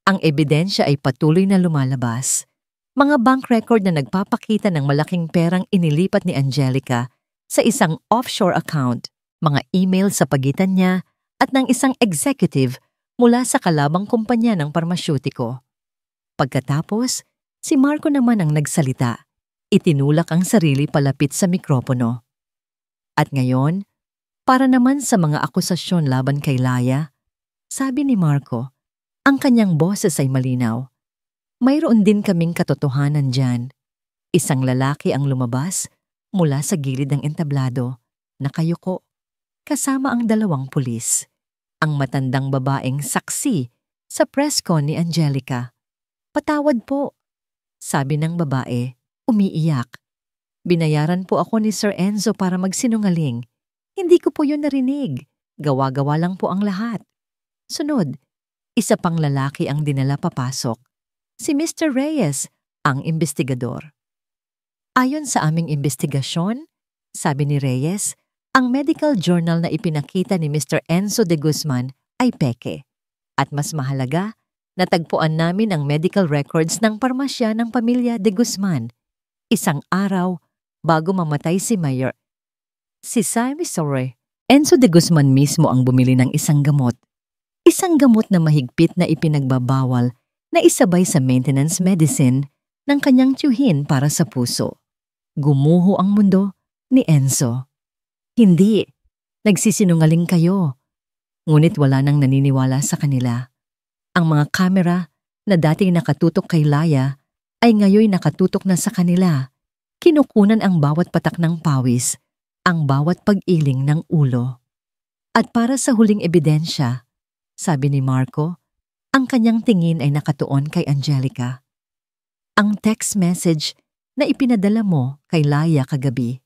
Ang ebidensya ay patuloy na lumalabas. Mga bank record na nagpapakita ng malaking perang inilipat ni Angelica sa isang offshore account, mga email sa pagitan niya at ng isang executive mula sa kalabang kumpanya ng parmasyutiko. Pagkatapos, si Marco naman ang nagsalita. Itinulak ang sarili palapit sa mikropono. At ngayon, para naman sa mga akusasyon laban kay Laya, sabi ni Marco, ang kanyang boses ay malinaw. Mayroon din kaming katotohanan dyan. Isang lalaki ang lumabas mula sa gilid ng entablado, nakayuko, kasama ang 2 pulis. Ang matandang babaeng saksi sa press con ni Angelica. Patawad po, sabi ng babae, umiiyak. Binayaran po ako ni Sir Enzo para magsinungaling. Hindi ko po yun narinig. Gawa-gawa lang po ang lahat. Sunod, isa pang lalaki ang dinala papasok. Si Mr. Reyes, ang investigador. Ayon sa aming investigasyon, sabi ni Reyes, ang medical journal na ipinakita ni Mr. Enzo de Guzman ay peke. At mas mahalaga, natagpuan namin ang medical records ng parmasya ng pamilya de Guzman. Isang araw, bago mamatay si Mayor. Si Sorry, Enzo de Guzman mismo ang bumili ng isang gamot. Isang gamot na mahigpit na ipinagbabawal na isabay sa maintenance medicine ng kanyang tiyuhin para sa puso. Gumuho ang mundo ni Enzo. Hindi, nagsisinungaling kayo. Ngunit wala nang naniniwala sa kanila. Ang mga kamera na dating nakatutok kay Laya ay ngayon nakatutok na sa kanila. Kinukunan ang bawat patak ng pawis, ang bawat pag-iling ng ulo. At para sa huling ebidensya, sabi ni Marco, ang kanyang tingin ay nakatuon kay Angelica. Ang text message na ipinadala mo kay Laya kagabi.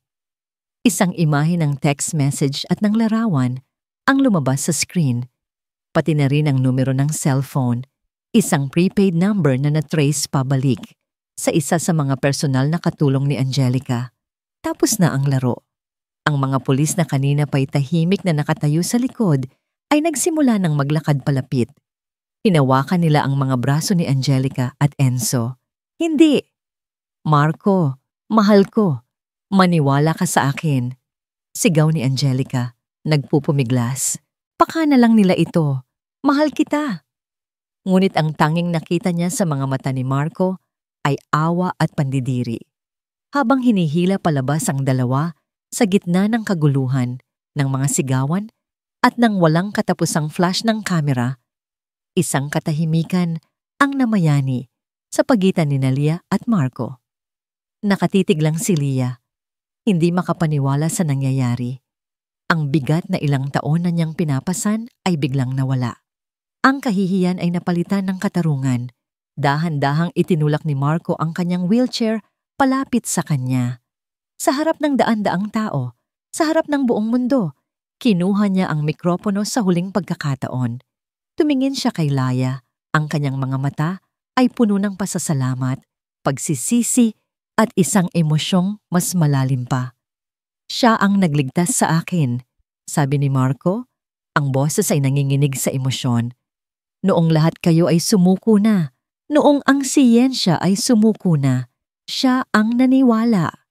Isang imahe ng text message at ng larawan ang lumabas sa screen. Pati na rin ang numero ng cellphone, isang prepaid number na na-trace pabalik sa isa sa mga personal na katulong ni Angelica. Tapos na ang laro. Ang mga pulis na kanina pa'y tahimik na nakatayo sa likod ay nagsimula ng maglakad palapit. Hinawakan nila ang mga braso ni Angelica at Enzo. Hindi! Marco, mahal ko. Maniwala ka sa akin. Sigaw ni Angelica, nagpupumiglas. Baka na lang nila ito. Mahal kita. Ngunit ang tanging nakita niya sa mga mata ni Marco ay awa at pandidiri. Habang hinihila palabas ang dalawa sa gitna ng kaguluhan, ng mga sigawan at ng walang katapusang flash ng kamera, isang katahimikan ang namayani sa pagitan ni Lia at Marco. Nakatitig lang si Lia, hindi makapaniwala sa nangyayari. Ang bigat na ilang taon na niyang pinapasan ay biglang nawala. Ang kahihiyan ay napalitan ng katarungan. Dahan-dahang itinulak ni Marco ang kanyang wheelchair palapit sa kanya. Sa harap ng daan-daang tao, sa harap ng buong mundo, kinuha niya ang mikropono sa huling pagkakataon. Tumingin siya kay Laya. Ang kanyang mga mata ay puno ng pasasalamat, pagsisisi at isang emosyong mas malalim pa. Siya ang nagligtas sa akin, sabi ni Marco. Ang boses ay nanginginig sa emosyon. Noong lahat kayo ay sumuko na, noong ang siyensya ay sumuko na, siya ang naniwala.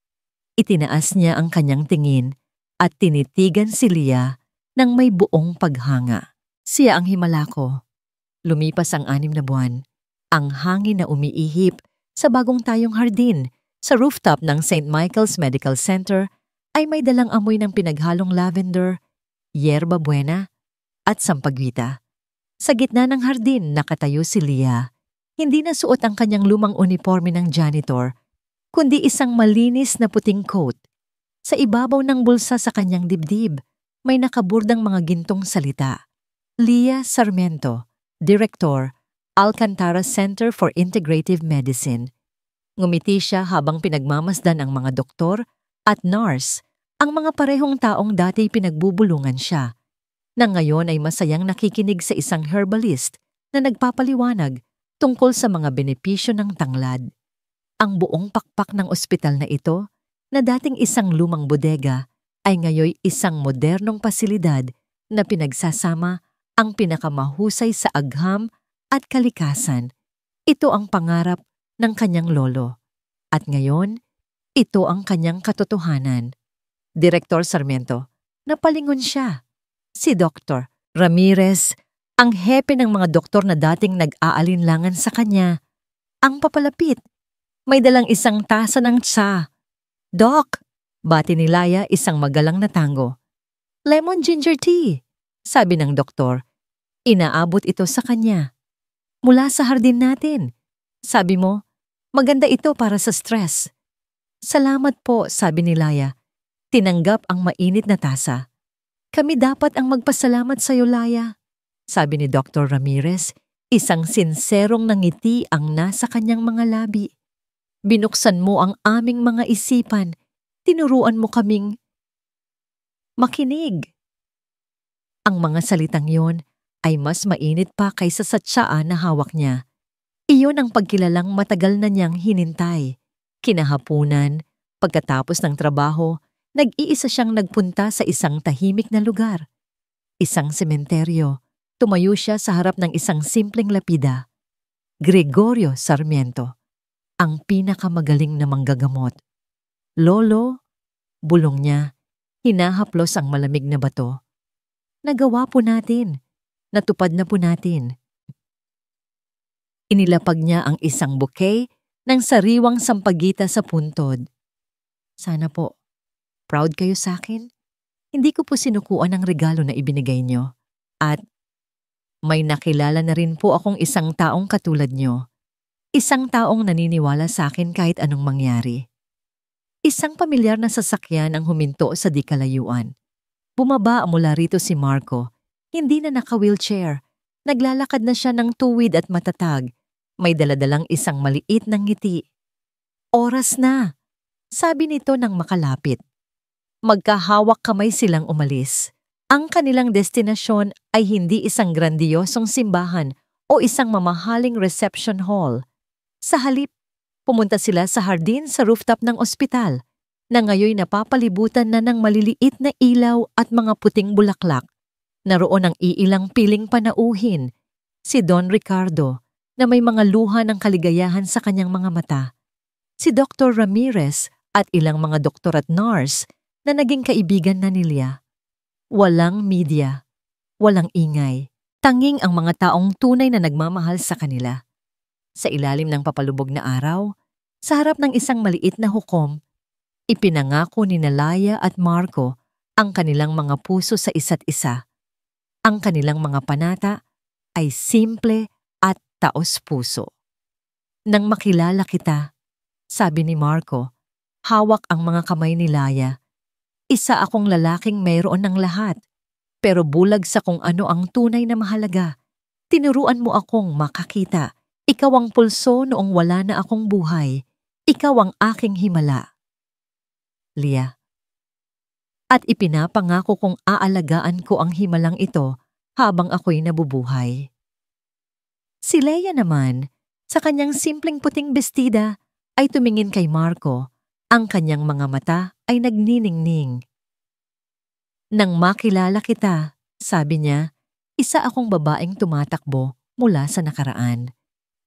Itinaas niya ang kanyang tingin at tinitigan si Leah ng may buong paghanga. Siya ang himala ko. Lumipas ang 6 na buwan. Ang hangin na umiihip sa bagong tayong hardin sa rooftop ng St. Michael's Medical Center ay may dalang amoy ng pinaghalong lavender, yerba buena at sampagwita. Sa gitna ng hardin nakatayo si Leah. Hindi na suot ang kanyang lumang uniforme ng janitor, kundi isang malinis na puting coat. Sa ibabaw ng bulsa sa kanyang dibdib, may nakaburdang mga gintong salita. Leah Sarmiento, Director, Alcantara Center for Integrative Medicine. Ngumiti siya habang pinagmamasdan ang mga doktor at nurse, ang mga parehong taong dati pinagbubulungan siya, na ngayon ay masayang nakikinig sa isang herbalist na nagpapaliwanag tungkol sa mga benepisyo ng tanglad. Ang buong pakpak ng ospital na ito, na dating isang lumang bodega, ay ngayoy isang modernong pasilidad na pinagsasama ang pinakamahusay sa agham at kalikasan. Ito ang pangarap ng kanyang lolo. At ngayon, ito ang kanyang katotohanan. Direktor Sarmiento, napalingon siya. Si Dr. Ramirez, ang hepe ng mga doktor na dating nag-aalinlangan sa kanya, ang papalapit. May dalang isang tasa ng tsa. Doc, bati ni Laya isang magalang na tango. Lemon ginger tea, sabi ng doktor. Inaabot ito sa kanya. Mula sa hardin natin. Sabi mo, maganda ito para sa stress. Salamat po, sabi ni Laya. Tinanggap ang mainit na tasa. Kami dapat ang magpasalamat sa iyo, Laya. Sabi ni Dr. Ramirez, isang sinserong nangiti ang nasa kanyang mga labi. Binuksan mo ang aming mga isipan. Tinuruan mo kaming makinig. Ang mga salitang yon ay mas mainit pa kaysa sa tsaa na hawak niya. Iyon ang pagkilalang matagal na niyang hinintay. Kinahapunan, pagkatapos ng trabaho, nag-iisa siyang nagpunta sa isang tahimik na lugar. Isang sementeryo. Tumayo siya sa harap ng isang simpleng lapida. Gregorio Sarmiento, ang pinakamagaling na manggagamot. Lolo, bulong niya, hinahaplos ang malamig na bato. Nagawa po natin. Natupad na po natin. Inilapag niya ang isang bouquet ng sariwang sampagita sa puntod. Sana po, proud kayo sa akin. Hindi ko po sinukuan ang regalo na ibinigay niyo. At may nakilala na rin po akong isang taong katulad niyo. Isang taong naniniwala sa akin kahit anong mangyari. Isang pamilyar na sasakyan ang huminto sa di kalayuan. Bumaba mula rito si Marco. Hindi na naka-wheelchair. Naglalakad na siya ng tuwid at matatag. May daladalang isang maliit na ngiti. Oras na, sabi nito nang makalapit. Magkahawak kamay silang umalis. Ang kanilang destinasyon ay hindi isang grandiyosong simbahan o isang mamahaling reception hall. Sa halip, pumunta sila sa hardin sa rooftop ng ospital na ngayoy napapalibutan na ng maliliit na ilaw at mga puting bulaklak. Naroon ang iilang piling panauhin, si Don Ricardo, na may mga luha ng kaligayahan sa kanyang mga mata, si Dr. Ramirez at ilang mga doktor at nurse na naging kaibigan na ni Leah. Walang media, walang ingay, tanging ang mga taong tunay na nagmamahal sa kanila. Sa ilalim ng papalubog na araw, sa harap ng isang maliit na hukom, ipinangako ni Laya at Marco ang kanilang mga puso sa isa't isa. Ang kanilang mga panata ay simple at taos-puso. Nang makilala kita, sabi ni Marco, hawak ang mga kamay ni Laya. Isa akong lalaking mayroon ng lahat, pero bulag sa kung ano ang tunay na mahalaga. Tinuruan mo akong makakita. Ikaw ang pulso noong wala na akong buhay. Ikaw ang aking himala. Leah. At ipinapangako kong aalagaan ko ang himalang ito habang ako'y nabubuhay. Si Leah naman, sa kanyang simpleng puting bestida, ay tumingin kay Marco. Ang kanyang mga mata ay nagniningning. Nang makilala kita, sabi niya, isa akong babaeng tumatakbo mula sa nakaraan.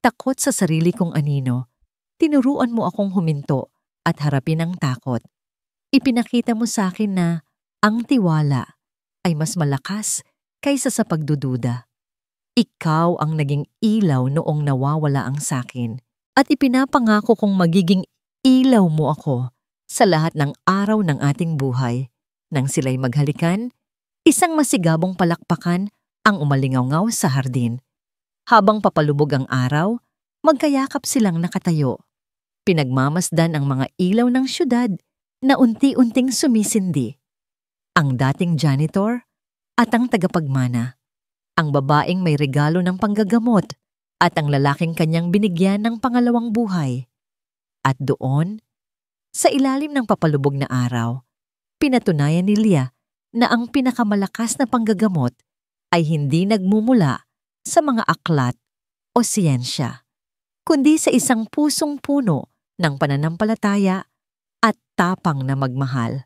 Takot sa sarili kong anino, tinuruan mo akong huminto at harapin ang takot. Ipinakita mo sa akin na ang tiwala ay mas malakas kaysa sa pagdududa. Ikaw ang naging ilaw noong nawawala ang sakin at ipinapangako kong magiging ilaw mo ako sa lahat ng araw ng ating buhay. Nang sila'y maghalikan, isang masigabong palakpakan ang umalingaw sa hardin. Habang papalubog ang araw, magkayakap silang nakatayo. Pinagmamasdan ang mga ilaw ng syudad na unti-unting sumisindi. Ang dating janitor at ang tagapagmana. Ang babaeng may regalo ng panggagamot at ang lalaking kanyang binigyan ng pangalawang buhay. At doon, sa ilalim ng papalubog na araw, pinatunayan ni Leah na ang pinakamalakas na panggagamot ay hindi nagmumula sa mga aklat o siyensya, kundi sa isang pusong puno ng pananampalataya at tapang na magmahal.